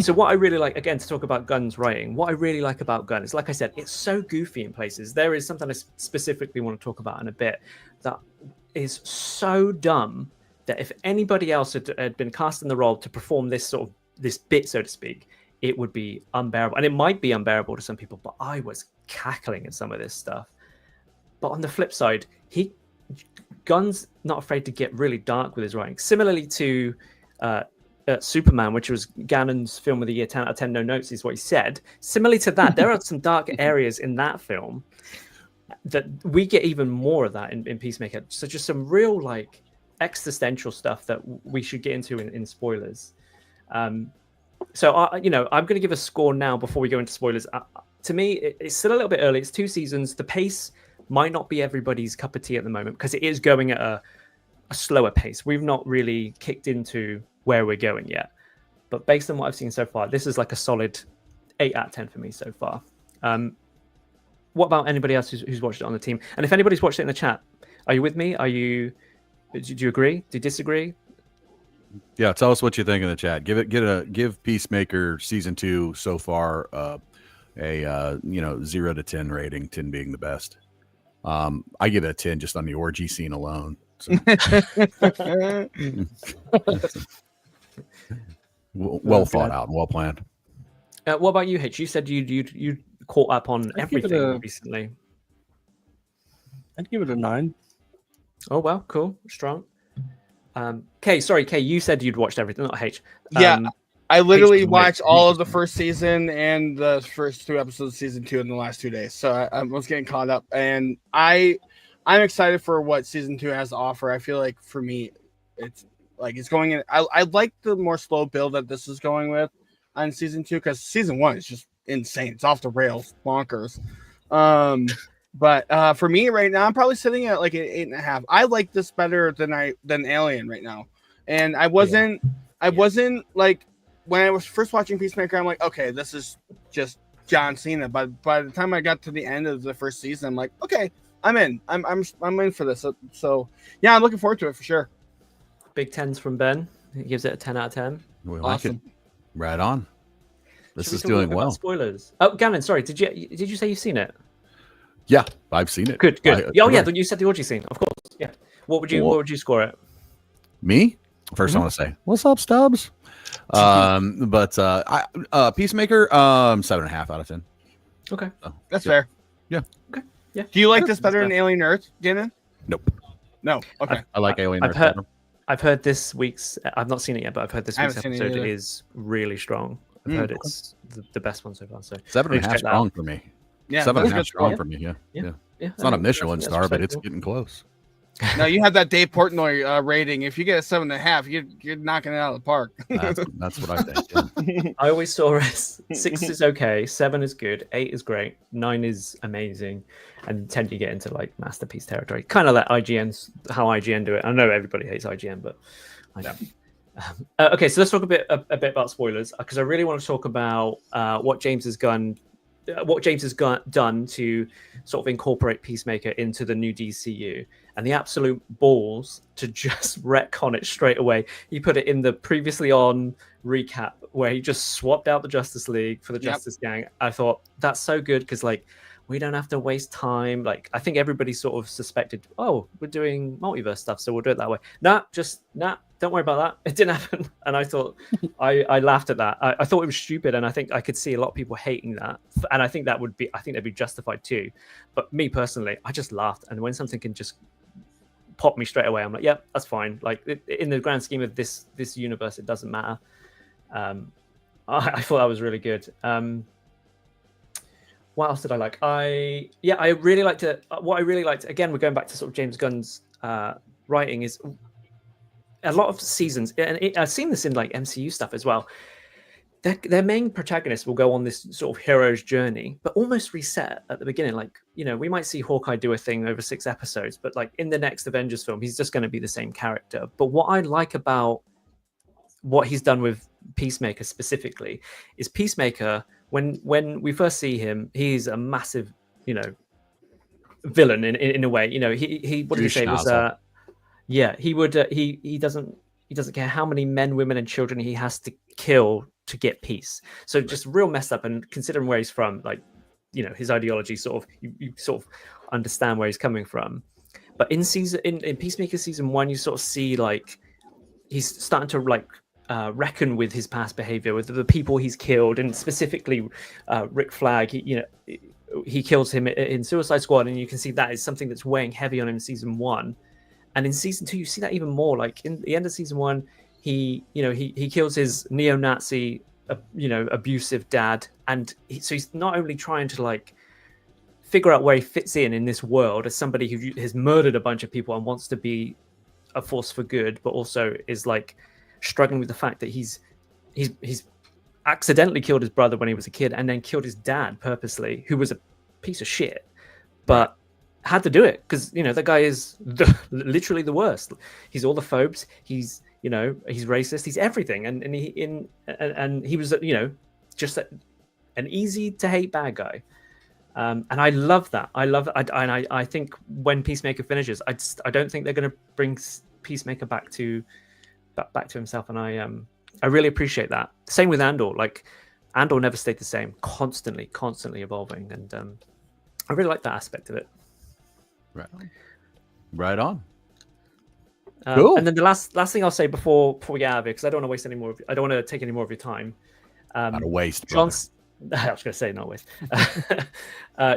so what I really like, again, to talk about Gunn's writing, what I really like about Gunn is, like I said, it's so goofy in places. There is something I specifically want to talk about in a bit that is so dumb that if anybody else had been cast in the role to perform this bit, so to speak, it would be unbearable. And it might be unbearable to some people, but I was cackling at some of this stuff. But on the flip side, Gunn's not afraid to get really dark with his writing. Similarly to Superman, which was Gannon's film of the year, 10 out of 10, no notes is what he said. Similarly to that, there are some dark areas in that film that we get even more of that in Peacemaker. So just some real like existential stuff that we should get into in spoilers. So I'm going to give a score now before we go into spoilers. To me, it's still a little bit early. It's 2 seasons. The pace might not be everybody's cup of tea at the moment because it is going at a slower pace. We've not really kicked into where we're going yet. But based on what I've seen so far, this is like a solid 8 out of 10 for me so far. What about anybody else who's watched it on the team? And if anybody's watched it in the chat, are you with me? Do you agree? Do you disagree? Yeah, tell us what you think in the chat. Give Peacemaker season 2 so far a 0 to 10 rating, 10 being the best. I give it a 10 just on the orgy scene alone. So. well thought out and well planned. What about you, Hitch? You said you caught up on everything recently. I'd give it a 9. Oh well, cool, strong. Kay, you said you'd watched everything, not H. Yeah, I literally watched all of the first season and the first 2 episodes of season 2 in the last 2 days. So I was getting caught up, and I'm excited for what season 2 has to offer. I feel like for me, it's going in. I like the more slow build that this is going with on season 2 because season 1 is just insane. It's off the rails, bonkers. But for me right now, I'm probably sitting at like an 8.5. I like this better than Alien right now. And I wasn't like, when I was first watching Peacemaker, I'm like, okay, this is just John Cena. But by the time I got to the end of the first season, I'm like, okay, I'm in. I'm in for this. So yeah, I'm looking forward to it for sure. Big 10s from Ben. He gives it a 10 out of 10. We like it. Right on. This is talk doing about well. Spoilers. Oh, Gannon, sorry. Did you say you've seen it? Yeah, I've seen it. Good. You said the orgy scene, of course. Yeah. What would you score it? Me? First, I want to say, what's up, Stubbs? But Peacemaker, 7.5 out of 10. Okay, that's fair. Yeah. Okay. Yeah. Do you like this better than Alien Earth, Gannon? Nope. No. Okay. I like Alien Earth. I've heard this week's. I've not seen it yet, but I've heard this week's episode is really strong. I've heard it's the best one so far. So 7.5 strong for me. Yeah, 7.5 strong for me. Yeah. It's not a Michelin star, but it's getting close. No, you have that Dave Portnoy rating. If you get a 7.5, you're knocking it out of the park. That's what I think. Yeah. I always saw it. 6 is okay, 7 is good, 8 is great, 9 is amazing, and 10 you get into like masterpiece territory. Kind of like how IGN do it. I know everybody hates IGN, but I don't. Okay, so let's talk a bit about spoilers because I really want to talk about what James has done to sort of incorporate Peacemaker into the new DCU, and the absolute balls to just retcon it straight away. He put it in the previously on recap where he just swapped out the Justice League for the Justice Gang. I thought that's so good because like we don't have to waste time. Like, I think everybody sort of suspected, oh, we're doing multiverse stuff, so we'll do it that way. Nah, don't worry about that. It didn't happen. And I thought, I laughed at that. I thought it was stupid, and I think I could see a lot of people hating that. And I think that'd be justified too. But me personally, I just laughed. And when something can just pop me straight away, I'm like, yeah, that's fine. Like, in the grand scheme of this universe, it doesn't matter. I thought that was really good. What else did I like? I really liked it. What I really liked, again, we're going back to sort of James Gunn's writing, is a lot of seasons, and I've seen this in like MCU stuff as well. Their main protagonist will go on this sort of hero's journey, but almost reset at the beginning. Like, you know, we might see Hawkeye do a thing over 6 episodes, but like in the next Avengers film, he's just going to be the same character. But what I like about what he's done with Peacemaker specifically is Peacemaker, when we first see him, he's a massive, you know, villain in a way. You know, he what did he say? It was he doesn't care how many men, women, and children he has to kill to get peace. So just real messed up. And considering where he's from, like, you know, his ideology sort of you sort of understand where he's coming from. But in Peacemaker season 1, you sort of see like he's starting to like reckon with his past behavior, with the people he's killed, and specifically Rick Flag. He kills him in Suicide Squad, and you can see that is something that's weighing heavy on him in season 1. And in season 2, you see that even more. Like in the end of season 1, he kills his neo-Nazi, abusive dad, and so he's not only trying to like figure out where he fits in this world as somebody who has murdered a bunch of people and wants to be a force for good, but also is like struggling with the fact that he's accidentally killed his brother when he was a kid, and then killed his dad purposely, who was a piece of shit, but had to do it because, you know, the guy is literally the worst. He's all the phobes. He's racist. He's everything, and he was, you know, just an easy to hate bad guy. And I love that. I think when Peacemaker finishes, I don't think they're going to bring Peacemaker back to himself, and I really appreciate that. Same with Andor. Like, Andor never stayed the same, constantly evolving, and I really like that aspect of it. Right on. Cool. And then the last thing I'll say before we get out of it, because I don't want to waste any more. I don't want to take any more of your time. Not a waste. I was going to say not a waste.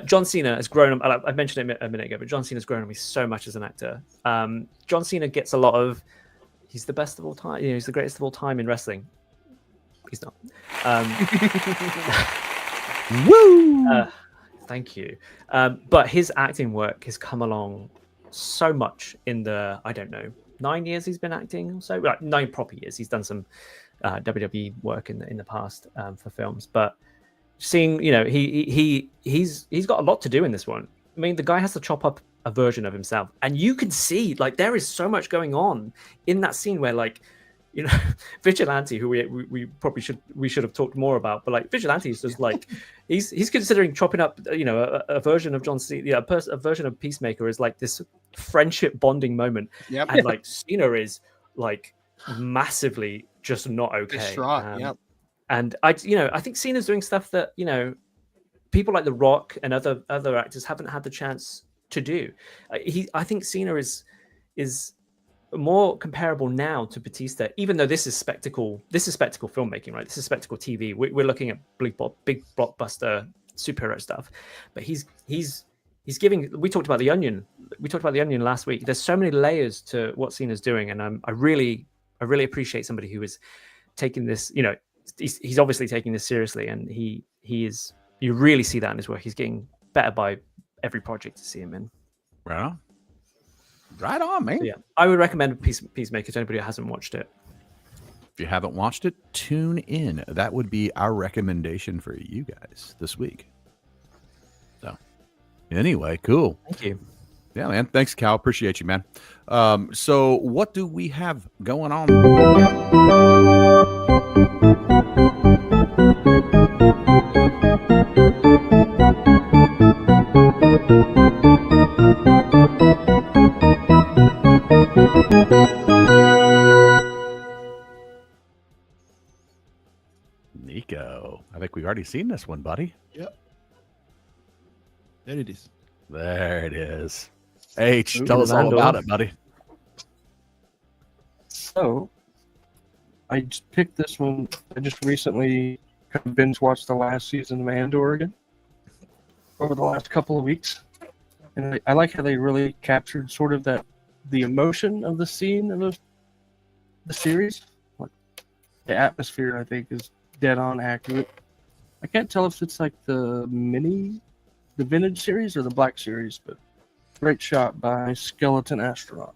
John Cena has grown. I mentioned it a minute ago, but John Cena has grown on me so much as an actor. John Cena gets a lot of. He's the best of all time. You know, he's the greatest of all time in wrestling. He's not. Woo! Thank you. But his acting work has come along so much in the, I don't know, 9 years he's been acting or so. Like 9 proper years. He's done some WWE work in the past for films. But seeing, you know, he's got a lot to do in this one. I mean, the guy has to chop up a version of himself, and you can see like there is so much going on in that scene where, like, you know, Vigilante, who we probably should have talked more about, but like Vigilante is just like he's considering chopping up, you know, a version of John Cena, a version of Peacemaker is like this friendship bonding moment, and like Cena is like massively just not okay. Distraught, And I think Cena's doing stuff that, you know, people like The Rock and other actors haven't had the chance to do. I think Cena is more comparable now to Batista, even though this is spectacle filmmaking, right? This is spectacle TV. We're looking at big blockbuster superhero stuff, but he's giving. We talked about the Onion. We talked about the Onion last week. There's so many layers to what Cena's doing, and I really appreciate somebody who is taking this. You know, he's obviously taking this seriously, and he is. You really see that in his work. He's getting better by every project to see him in. Right on, man. So, yeah, I would recommend Peacemaker to anybody who hasn't watched it. If you haven't watched it, tune in. That would be our recommendation for you guys this week. So, anyway, cool. Thank you. Yeah, man. Thanks, Cal. Appreciate you, man. So, what do we have going on? Nico, I think we've already seen this one, buddy. Yep. There it is. There it is. H, Ooh, tell us all Landor. about it, buddy. So, I just picked this one. I just recently binge watched the last season of Andor again over the last couple of weeks, and I like how they really captured sort of the emotion of the scene of the series. Like, the atmosphere, I think, is dead on accurate. I can't tell if it's like the vintage series or the black series, but great shot by Skeleton Astronaut.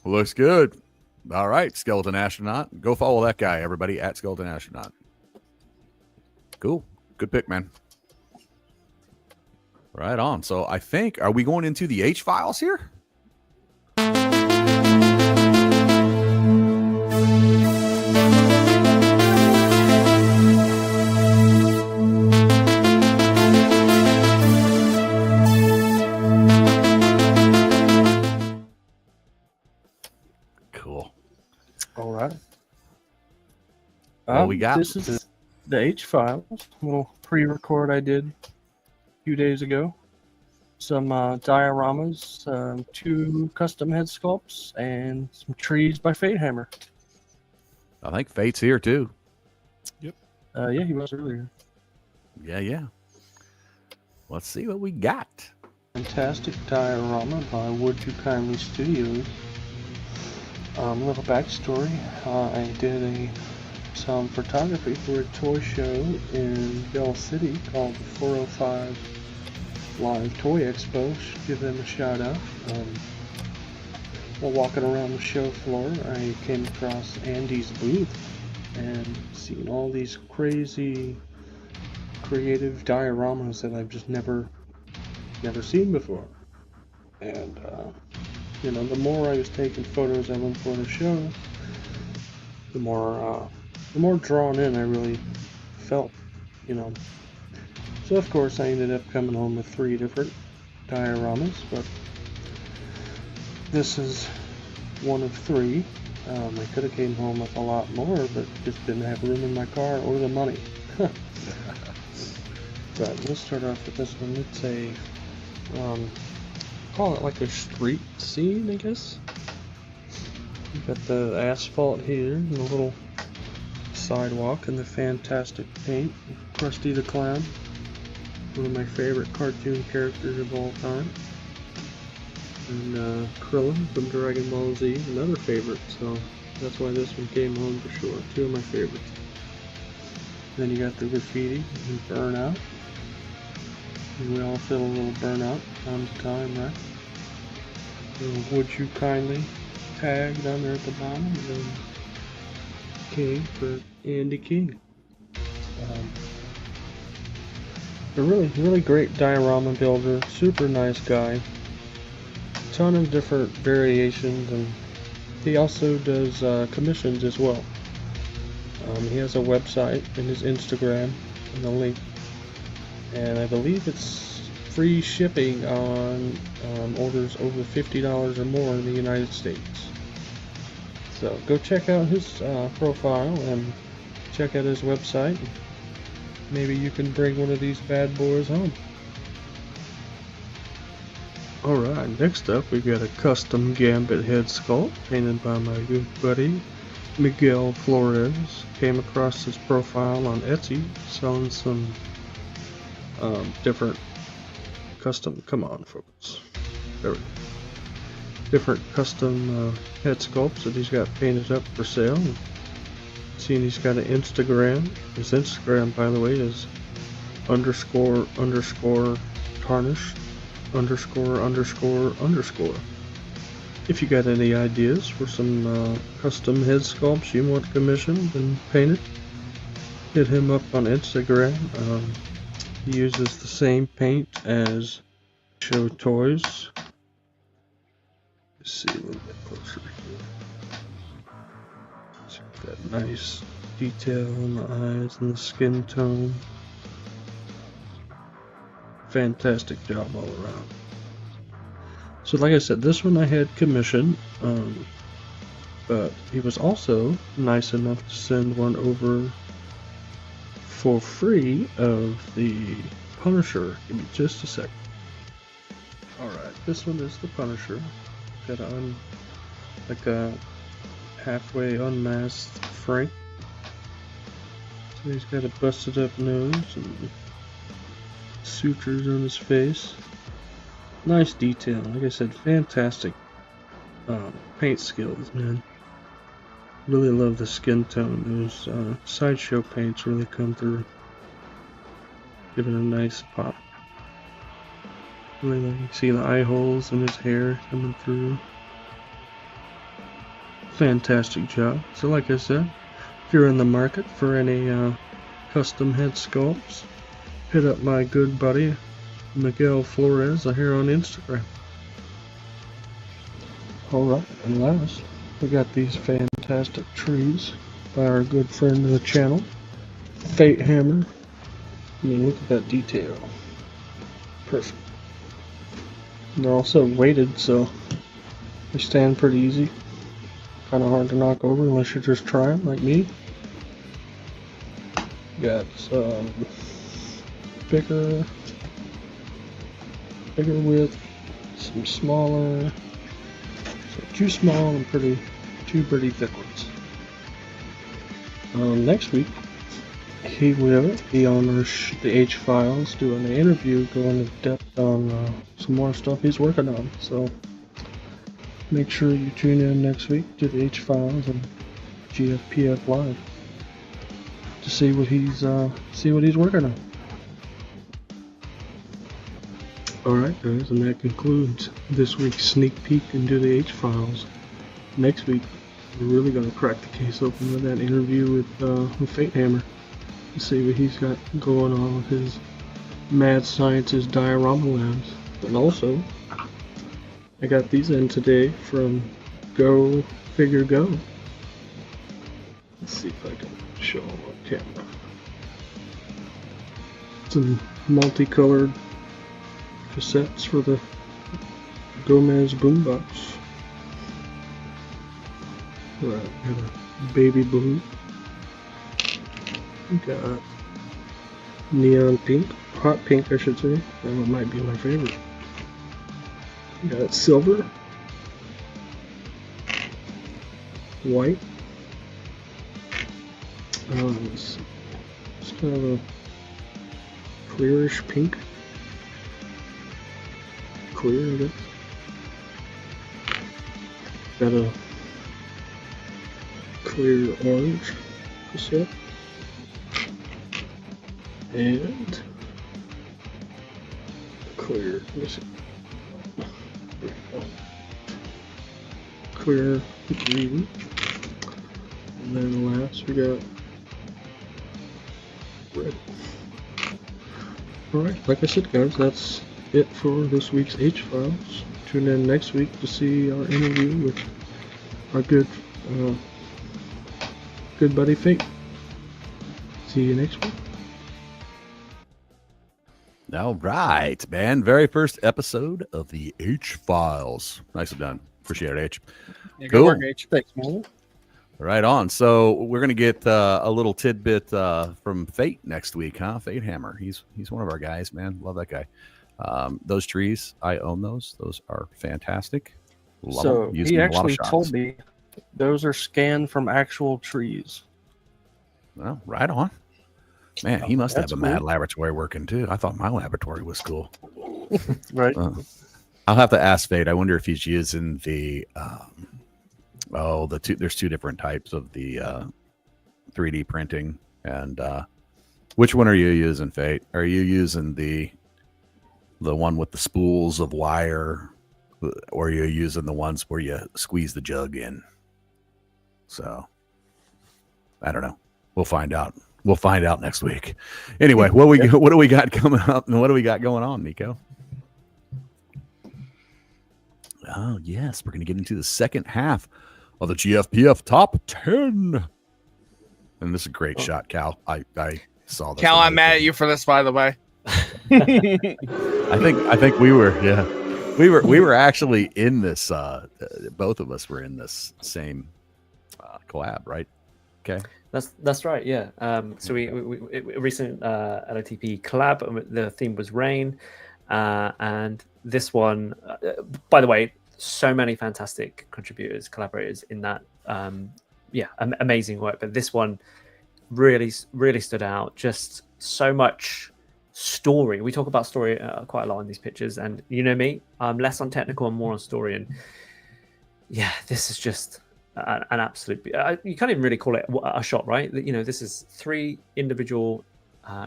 Looks good. All right, Skeleton Astronaut. Go follow that guy, everybody, at Skeleton Astronaut. Cool. Good pick, man. Right on. So I think, are we going into the H files here? Cool. All right. What we got? This is the H files. Little pre-record I did a few days ago. Some dioramas, 2 custom head sculpts, and some trees by Fatehammer. I think Fate's here too. Yeah, he was earlier. Yeah. Let's see what we got. Fantastic diorama by Would You Kindly Studios. Little backstory. I did some photography for a toy show in Bell City called the 405 Live Toy Expo. Should give them a shout out. While walking around the show floor, I came across Andy's booth and seen all these crazy creative dioramas that I've just never seen before. And the more I was taking photos of them for the show, the more drawn in I really felt, So of course I ended up coming home with 3 different dioramas, but this is one of 3. I could have came home with a lot more, but just didn't have room in my car or the money. But we'll start off with this one. It's a call it like a street scene, I guess. You've got the asphalt here and the little sidewalk and the fantastic paint. Krusty the Clown, one of my favorite cartoon characters of all time. And Krillin from Dragon Ball Z, another favorite, so that's why this one came home for sure. 2 of my favorites. Then you got the graffiti and burnout. And we all feel a little burnout time to time, right? Would You Kindly tag down there at the bottom, and then King for Andy King. A really great diorama builder, super nice guy. Ton of different variations, and he also does commissions as well. He has a website and his Instagram and the link, and I believe it's free shipping on orders over $50 or more in the United States. So go check out his profile and check out his website. Maybe you can bring one of these bad boys home. Alright, next up we got a custom Gambit head sculpt painted by my good buddy Miguel Flores. Came across his profile on Etsy selling some different custom, come on focus, there we go. Different custom head sculpts that he's got painted up for sale. Seeing he's got an Instagram. His Instagram, by the way, is __ tarnish __ If you got any ideas for some custom head sculpts you want commissioned and painted, hit him up on Instagram. He uses the same paint as Show Toys. Let's see a little bit closer here. So that nice detail in the eyes and the skin tone. Fantastic job all around. So like I said, this one I had commissioned, but he was also nice enough to send one over for free of the Punisher. Give me just a second. Alright, this one is the Punisher. Got a halfway unmasked Frank. So he's got a busted up nose and sutures on his face. Nice detail. Like I said, fantastic paint skills, man. Really love the skin tone. Those sideshow paints really come through. Give it a nice pop. Really like, you see the eye holes in his hair coming through. Fantastic job. So like I said, if you're in the market for any custom head sculpts, hit up my good buddy Miguel Flores here on Instagram. Alright, and last, we got these fantastic trees by our good friend of the channel, Fate Hammer. I mean, look at that detail. Perfect. And they're also weighted, so they stand pretty easy. Kind of hard to knock over unless you're just trying, like me. Got some bigger width, some smaller, so too small and two pretty thick ones. Next week, he will be on the H-Files doing an interview, going into depth on some more stuff he's working on. So make sure you tune in next week to the H-Files and GFPF Live to see what he's working on. Alright guys, and that concludes this week's sneak peek into the H-Files. Next week, we're really going to crack the case open with that interview with Fate Hammer to see what he's got going on with his mad scientist diorama labs. And also, I got these in today from Go Figure Go. Let's see if I can show them on camera. Some multicolored cassettes for the Gomez boombox. Right, got a baby blue. Got neon pink, hot pink I should say. That one might be my favorite. Got silver, white. It's kind of a clearish pink. Clear, I guess. Got a clear orange cassette. And clear, let me see. Clear green. And then last we got red. Alright, like I said guys, that's it for this week's H-Files. Tune in next week to see our interview with our good buddy Fate. See you next week. All right, man. Very first episode of the H-Files. Nicely done. Appreciate it, H. Yeah, cool. Good work, H. Thanks, man. Right on. So we're gonna get a little tidbit from Fate next week, huh? Fate Hammer. He's one of our guys, man. Love that guy. Those trees, I own those. Those are fantastic. Love So them. Use he them in a lot of actually shots. told me those are scanned from actual trees. Well, right on. Man, he must That's have a mad cool. laboratory working too. I thought my laboratory was cool. Right. I'll have to ask Fate. I wonder if he's using the there's two different types of the 3D printing, and which one are you using, Fate? Are you using the one with the spools of wire, or are you using the ones where you squeeze the jug in? So I don't know. We'll find out. We'll find out next week. Anyway, what do we got coming up, and what do we got going on, Nico? Oh yes, we're going to get into the second half of the GFPF top 10, and this is a great shot, Cal. I saw this. Cal, I'm mad at you for this, by the way. I think we were actually in this. Both of us were in this same collab, right? Okay. That's right. Yeah. So we recent LOTP collab. The theme was rain, and this one, by the way, so many fantastic collaborators in that. Amazing work. But this one really stood out. Just so much story. We talk about story quite a lot in these pictures, and you know me, I'm less on technical and more on story. And yeah, this is just an absolute. You can't even really call it a shot, right? You know, this is 3 individual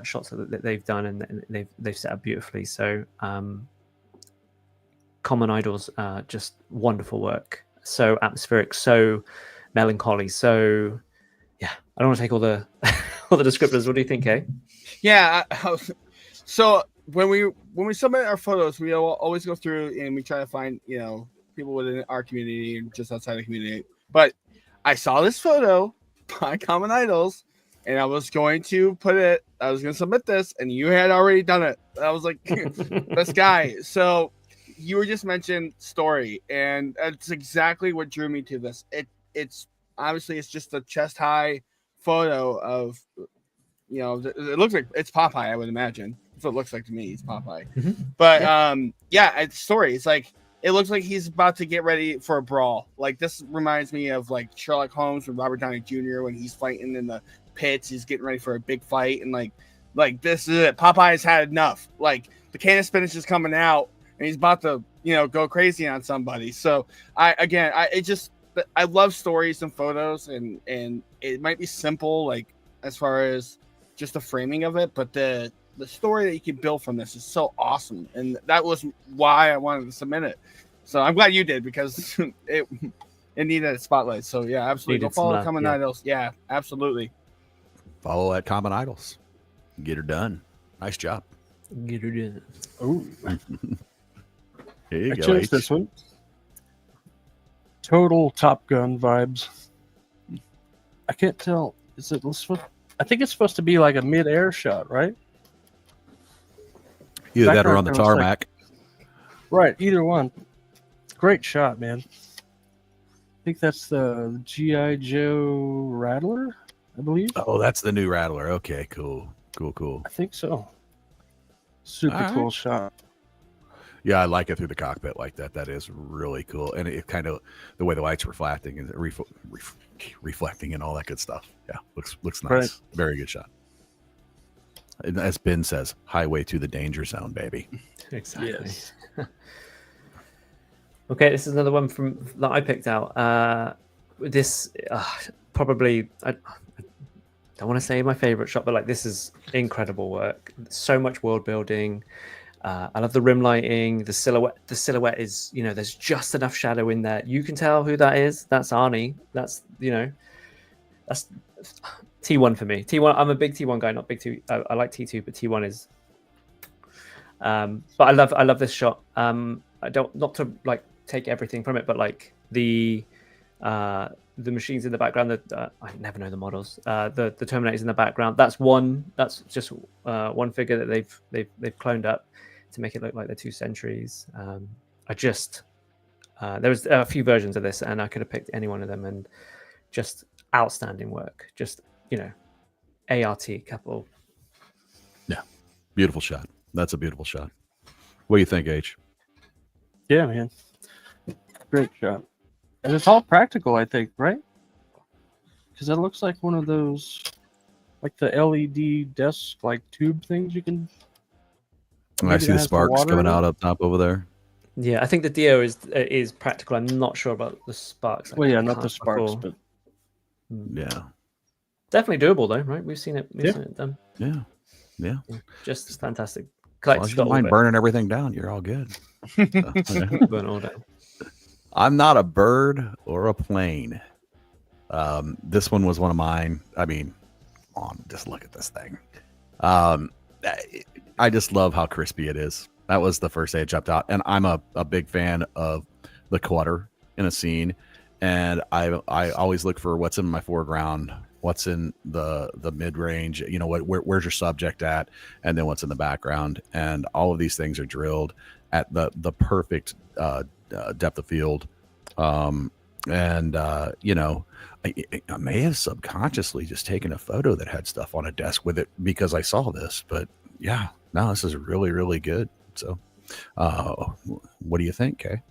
shots that they've done, and they've set up beautifully. So, Common Idols, just wonderful work. So atmospheric, so melancholy. So, yeah, I don't want to take all the all the descriptors. What do you think, eh? Yeah. So when we submit our photos, we always go through and we try to find, you know, people within our community and just outside the community. But I saw this photo by Common Idols, and I was going to submit this, and you had already done it. I was like, this guy. So you were just mentioned story, and that's exactly what drew me to this. It's obviously it's just a chest high photo of, you know, it looks like it's Popeye, I would imagine. That's what it looks like to me. It's Popeye. But it's story. It's like, it looks like he's about to get ready for a brawl. Like, this reminds me of like Sherlock Holmes with Robert Downey Jr. when he's fighting in the pits. He's getting ready for a big fight, and like this is it. Popeye's had enough. Like, the can of spinach is coming out, and he's about to, you know, go crazy on somebody. So I love stories and photos, and it might be simple, like as far as just the framing of it, but the story that you can build from this is so awesome, and that was why I wanted to submit it. So I'm glad you did, because it needed a spotlight. So yeah, absolutely. Go follow Common Idols. Yeah, absolutely. Follow at Common Idols. Get her done. Nice job. Get her done. Oh, Here you I go. chose H. this one. Total Top Gun vibes. I can't tell. Is it? I think it's supposed to be like a mid-air shot, right? Either that or on the tarmac. Right, either one. Great shot, man. I think that's the G.I. Joe Rattler, I believe. Oh, that's the new Rattler. Okay, cool. I think so. Super cool shot. Yeah, I like it through the cockpit like that. That is really cool. And it kind of, the way the light's reflecting and reflecting and all that good stuff. Yeah, looks nice. Right. Very good shot. And as Ben says, highway to the danger zone, baby. Exactly. Yes. Okay, this is another one that I picked out. This probably, I don't want to say my favorite shot, but like, this is incredible work. So much world building. I love the rim lighting. The silhouette is, you know, there's just enough shadow in there. You can tell who that is. That's Arnie. That's, you know, that's T1 for me. T1. I'm a big T1 guy, not big T. I like T2, but T1 is. But I love this shot. I don't, not to like take everything from it, but like the machines in the background. I never know the models. The Terminators in the background. That's just one figure that they've cloned up to make it look like they're 2 Sentries. There was a few versions of this, and I could have picked any one of them, and just outstanding work. Just, you know, ART couple. Yeah, beautiful shot. That's a beautiful shot. What do you think, H? Yeah, man. Great shot. And it's all practical, I think, right? Because it looks like one of those, like the LED desk, like tube things you can. I see the sparks coming out up top over there. Yeah, I think the Dio is practical. I'm not sure about the sparks. Well, yeah, not the sparks, but yeah, definitely doable though, right? We've seen it. We've seen it done. Yeah. Just fantastic. As long as you don't mind burning everything down, you're all good. Burn all down. I'm not a bird or a plane. This one was one of mine. I mean, just look at this thing. I just love how crispy it is. That was the first day it jumped out, and I'm a big fan of the clutter in a scene, and I always look for what's in my foreground, what's in the mid range. You know, where's your subject at, and then what's in the background, and all of these things are drilled at the perfect depth of field. And you know, I may have subconsciously just taken a photo that had stuff on a desk with it because I saw this. But yeah, no, this is really, really good. So, what do you think, Kay?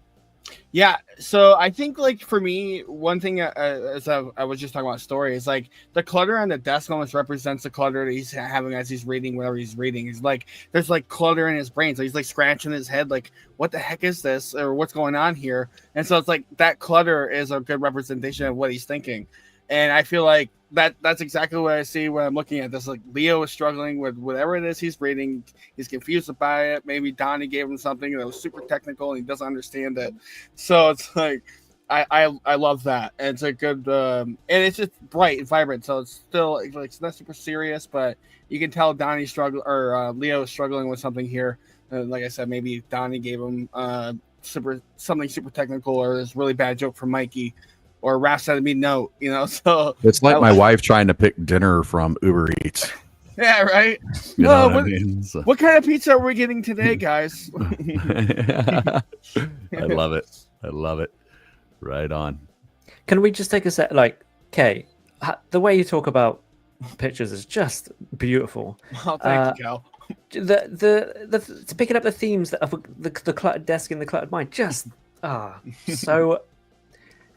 Yeah, so I think like for me, one thing as I was just talking about story is like the clutter on the desk almost represents the clutter that he's having as he's reading whatever he's reading. He's like there's like clutter in his brain, so he's like scratching his head, like what the heck is this or what's going on here? And so it's like that clutter is a good representation of what he's thinking, and I feel like that's exactly what I see when I'm looking at this. Like Leo is struggling with whatever it is he's reading. He's confused about it. Maybe Donnie gave him something that was super technical and he doesn't understand it. So it's like I love that. And it's a good and it's just bright and vibrant. So it's still like it's not super serious, but you can tell Donnie struggle or Leo is struggling with something here. Like I said, maybe Donnie gave him something super technical or this really bad joke from Mikey. Or Raph sending me note, you know. So it's like my wife trying to pick dinner from Uber Eats. Yeah, right. You know what I mean? So. What kind of pizza are we getting today, guys? I love it. I love it. Right on. Can we just take a sec? Like, Kay, the way you talk about pictures is just beautiful. Oh, thank you, Cal. The picking up the themes that of the cluttered desk in the cluttered mind, just so.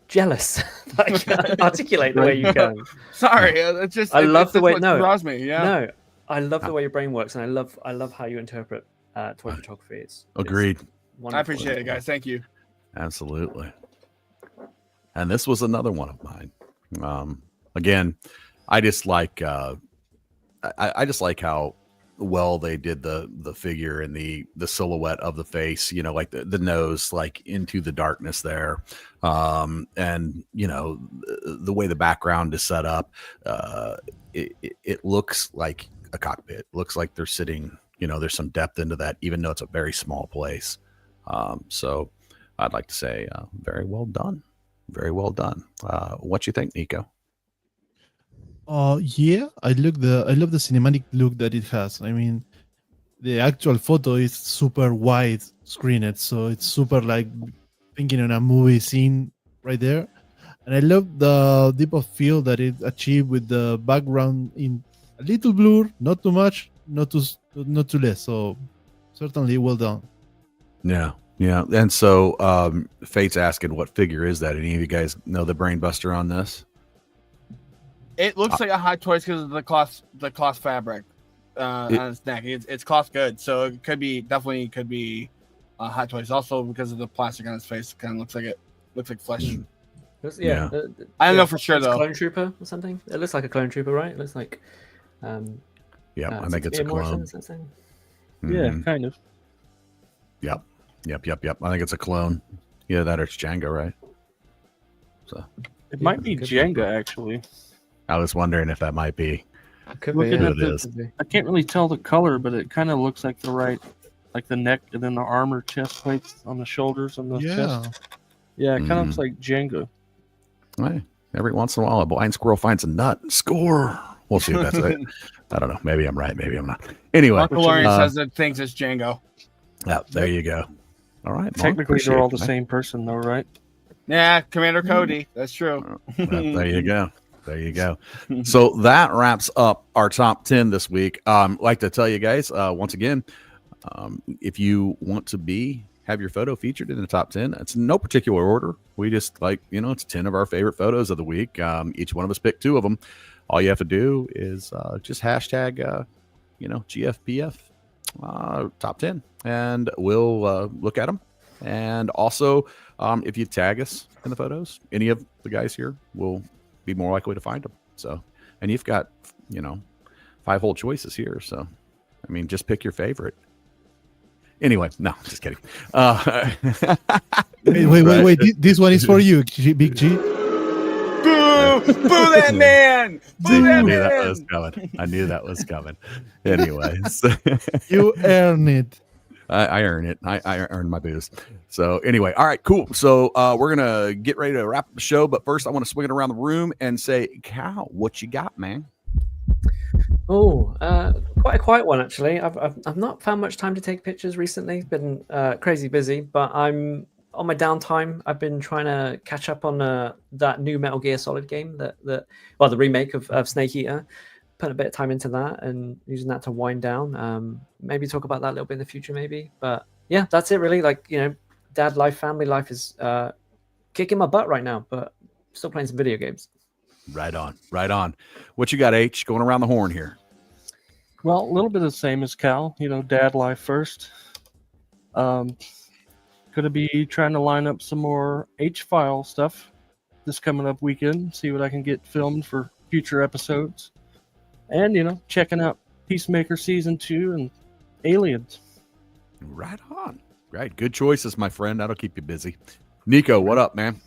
Jealous. I can't articulate the way you go. Sorry, it's just I love the way draws me. Yeah, no, I love the way your brain works, and I love how you interpret toy photography. It's agreed. I appreciate it, guys. Thank you. Absolutely. And this was another one of mine. Again, I just like I just like how well they did the figure and the silhouette of the face, you know, like the nose like into the darkness there, and you know the way the background is set up, it looks like a cockpit. Looks like they're sitting, you know, there's some depth into that even though it's a very small place. So I'd like to say very well done. Very well done. What you think, Nico? Yeah, I love the cinematic look that it has. I mean, the actual photo is super wide screened, so it's super like thinking on a movie scene right there. And I love the deep of field that it achieved with the background in a little blur, not too much, not too less. So certainly well done. Yeah. Yeah. And so Fate's asking what figure is that? Any of you guys know the brain buster on this? It looks like a Hot Toys because of the cloth fabric on its neck. It's cloth good, so it definitely could be Hot Toys. Also because of the plastic on his face, it kind of looks like flesh. Yeah. I don't know for sure though. Clone Trooper or something. It looks like a Clone Trooper, right? It looks like. Yeah, I think it's a clone. Yeah, kind of. Yep. I think it's a clone. Yeah, that or it's Django, right? So it might be Jenga actually. I was wondering if that might be. Could be. Yeah. It is. I can't really tell the color, but it kind of looks like like the neck and then the armor chest plates on the shoulders and the chest. Yeah, it kind of looks like Jenga. Hey, every once in a while, a blind squirrel finds a nut. Score. We'll see if that's it. I don't know. Maybe I'm right. Maybe I'm not. Anyway. Uncle Lawrence says that thinks it's Django. Yeah, there you go. All right. Technically, they're all the same person, though, right? Yeah, Commander Cody. That's true. There you go. There you go. So that wraps up our top 10 this week. I'd like to tell you guys once again, if you want to have your photo featured in the top 10, it's in no particular order. We just it's 10 of our favorite photos of the week. Each one of us picked 2 of them. All you have to do is just hashtag, GFPF top 10, and we'll look at them. And also, if you tag us in the photos, any of the guys here will be more likely to find them. So, and you've got 5 whole choices here. So, I mean, just pick your favorite. Anyway, no, just kidding. Wait. This one is for you, Big G. Boo! Boo that man! Boo that man! I knew that was coming. Anyways. You earn it. I earn it. I earn my booze. So anyway, all right, cool. So we're going to get ready to wrap up the show. But first, I want to swing it around the room and say, Cal, what you got, man? Oh, quite a quiet one, actually. I've not found much time to take pictures recently. Been crazy busy, but I'm on my downtime, I've been trying to catch up on that new Metal Gear Solid game, the remake of Snake Eater. Put a bit of time into that and using that to wind down. Maybe talk about that a little bit in the future, maybe. But yeah, that's it really. Like, dad life, family life is kicking my butt right now, but still playing some video games. Right on, right on. What you got, H? Going around the horn here. Well, a little bit of the same as Cal. Dad life first. Going to be trying to line up some more H-File stuff this coming up weekend. See what I can get filmed for future episodes. And, checking out Peacemaker Season 2 and Aliens. Right on. Right. Good choices, my friend. That'll keep you busy. Nico, what up, man?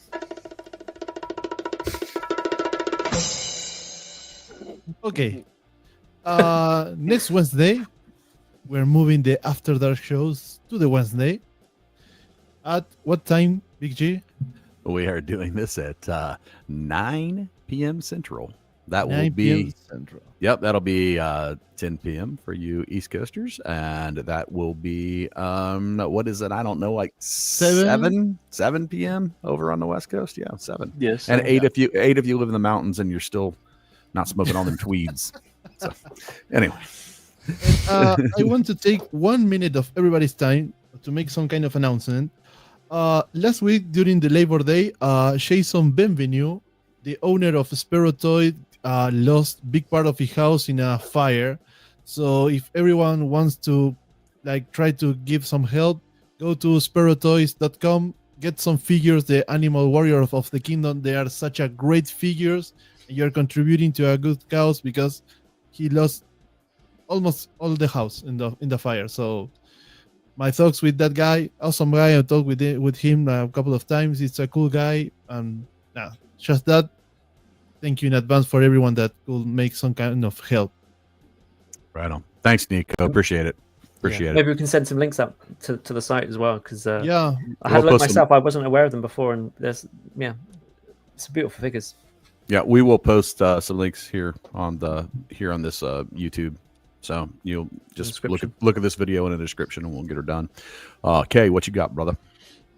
Okay. Next Wednesday, we're moving the After Dark shows to the Wednesday. At what time, Big G? We are doing this at 9 p.m. Central. That will 9 be p.m. Central. Yep, that'll be 10 p.m. for you East Coasters, and that will be what is it? I don't know, like 7 p.m. over on the West Coast. Yeah, 7. Yes, and 8 if you live in the mountains and you're still not smoking all them tweeds. So, anyway, I want to take 1 minute of everybody's time to make some kind of announcement. Last week during the Labor Day, Jason Benvenue, the owner of Sparrow Toy, lost big part of his house in a fire. So if everyone wants to try to give some help, go to sparrowtoys.com, get some figures, the Animal Warrior of the Kingdom. They are such a great figures. You're contributing to a good cause because he lost almost all the house in the fire. So my thoughts with that guy, awesome guy. I talked with him a couple of times. It's a cool guy, and just that. Thank you in advance for everyone that could make some kind of help. Right on. Thanks, Nico. Appreciate it. Appreciate it. Maybe we can send some links up to the site as well, because I had a look myself. I wasn't aware of them before, and there's some beautiful figures. Yeah, we will post some links here on this YouTube. So you'll just look at this video in the description, and we'll get her done. Kay, what you got, brother?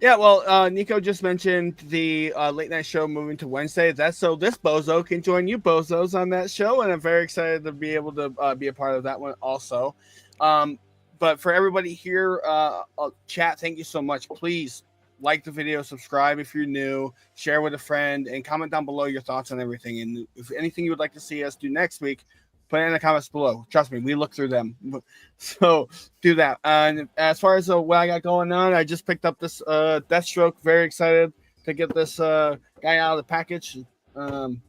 Yeah, well, Nico just mentioned the late night show moving to Wednesday. That's so this bozo can join you bozos on that show, and I'm very excited to be able to be a part of that one also. But for everybody here, chat, thank you so much. Please like the video, subscribe if you're new, share with a friend, and comment down below your thoughts on everything. And if anything you would like to see us do next week, put it in the comments below. Trust me, we look through them. So do that. And as far as what I got going on, I just picked up this Deathstroke. Very excited to get this guy out of the package.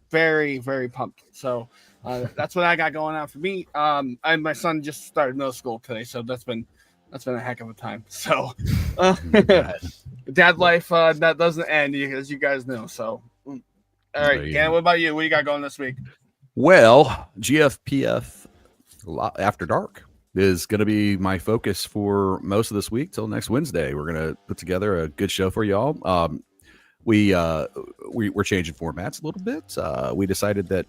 Very, very pumped. So that's what I got going on for me. And my son just started middle school today, so that's been a heck of a time. So dad life that doesn't end, as you guys know. So all right, Gannon, what about you? What you got going this week? Well, GFPF After Dark is going to be my focus for most of this week till next Wednesday. We're going to put together a good show for y'all. We're changing formats a little bit. We decided that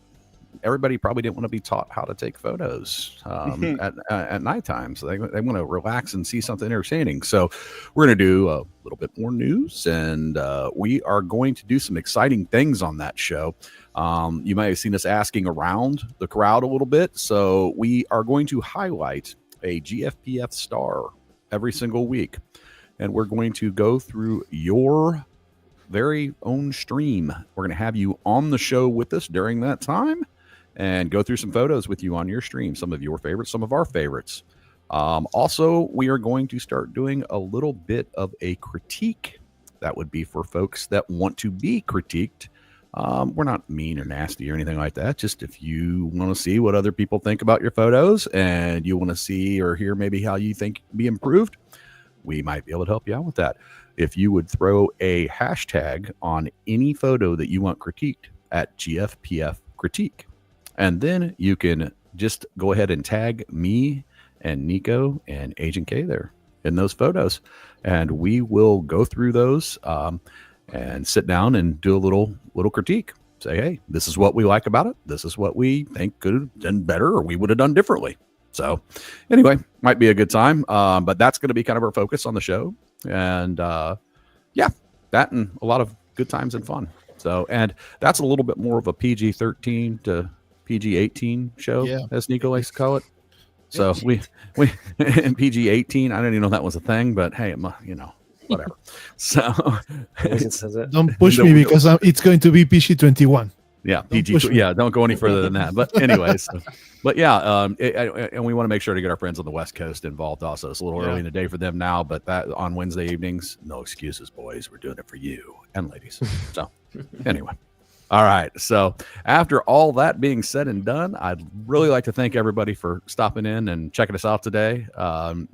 everybody probably didn't want to be taught how to take photos at nighttime, so they want to relax and see something entertaining. So we're going to do a little bit more news, and we are going to do some exciting things on that show. You might have seen us asking around the crowd a little bit, so we are going to highlight a GFPF star every single week, and we're going to go through your very own stream. We're going to have you on the show with us during that time and go through some photos with you on your stream, some of your favorites, some of our favorites. Also, we are going to start doing a little bit of a critique. That would be for folks that want to be critiqued. We're not mean or nasty or anything like that. Just if you want to see what other people think about your photos and you want to see or hear maybe how you think be improved, we might be able to help you out with that. If you would throw a hashtag on any photo that you want critiqued at GFPF critique, and then you can just go ahead and tag me and Nico and Agent K there in those photos, and we will go through those and sit down and do a little critique. Say, hey, this is what we like about it. This is what we think could have done better, or we would have done differently. So anyway, might be a good time. But that's going to be kind of our focus on the show. And that and a lot of good times and fun. So, and that's a little bit more of a PG-13 to PG-18 show, as Nico likes to call it. So we in PG-18, I didn't even know that was a thing, but hey, whatever. So don't push me because it's going to be PG-21. Yeah, PG. Yeah, don't go any further than that. But anyways, and we want to make sure to get our friends on the West Coast involved also. It's a little early in the day for them now, but that on Wednesday evenings, no excuses, boys. We're doing it for you and ladies. So anyway. All right. So after all that being said and done, I'd really like to thank everybody for stopping in and checking us out today.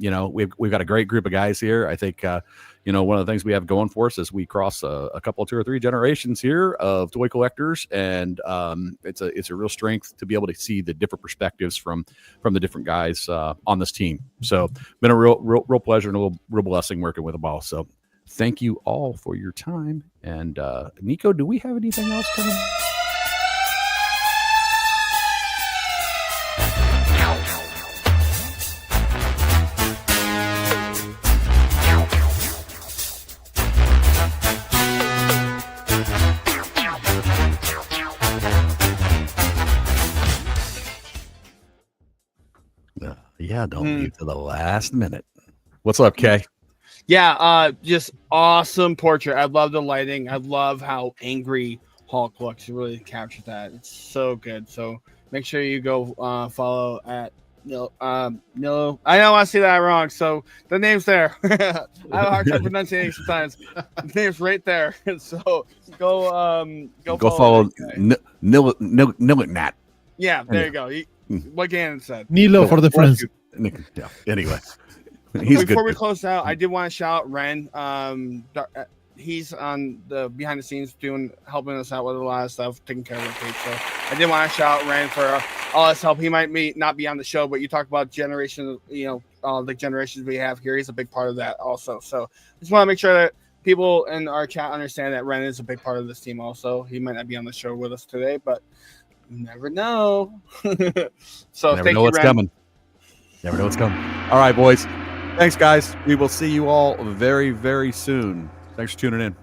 We've got a great group of guys here. I think, one of the things we have going for us is we cross a couple, 2 or 3 generations here of toy collectors. And it's a real strength to be able to see the different perspectives from the different guys on this team. So been a real pleasure and a real blessing working with them all. So thank you all for your time. And Nico, do we have anything else coming? Don't leave to the last minute. What's up, Kay? Yeah, just awesome portrait. I love the lighting. I love how angry Hulk looks. You really captured that. It's so good. So make sure you go follow at No. I know I say that wrong. So the name's there. I have a hard time pronunciating sometimes. The name's right there. So go follow Nillignat. Yeah, there you go. What Gannon said. Nilo for the friends. Yeah. Anyway. Before we close out, I did want to shout out Ren. He's on the behind the scenes helping us out with a lot of stuff, taking care of the page. So I did want to shout out Ren for all his help. He might not be on the show, but you talk about generations, the generations we have here. He's a big part of that also. So I just want to make sure that people in our chat understand that Ren is a big part of this team also. He might not be on the show with us today, but you never know. So never know what's coming. Never know what's coming. All right, boys. Thanks, guys. We will see you all very, very soon. Thanks for tuning in.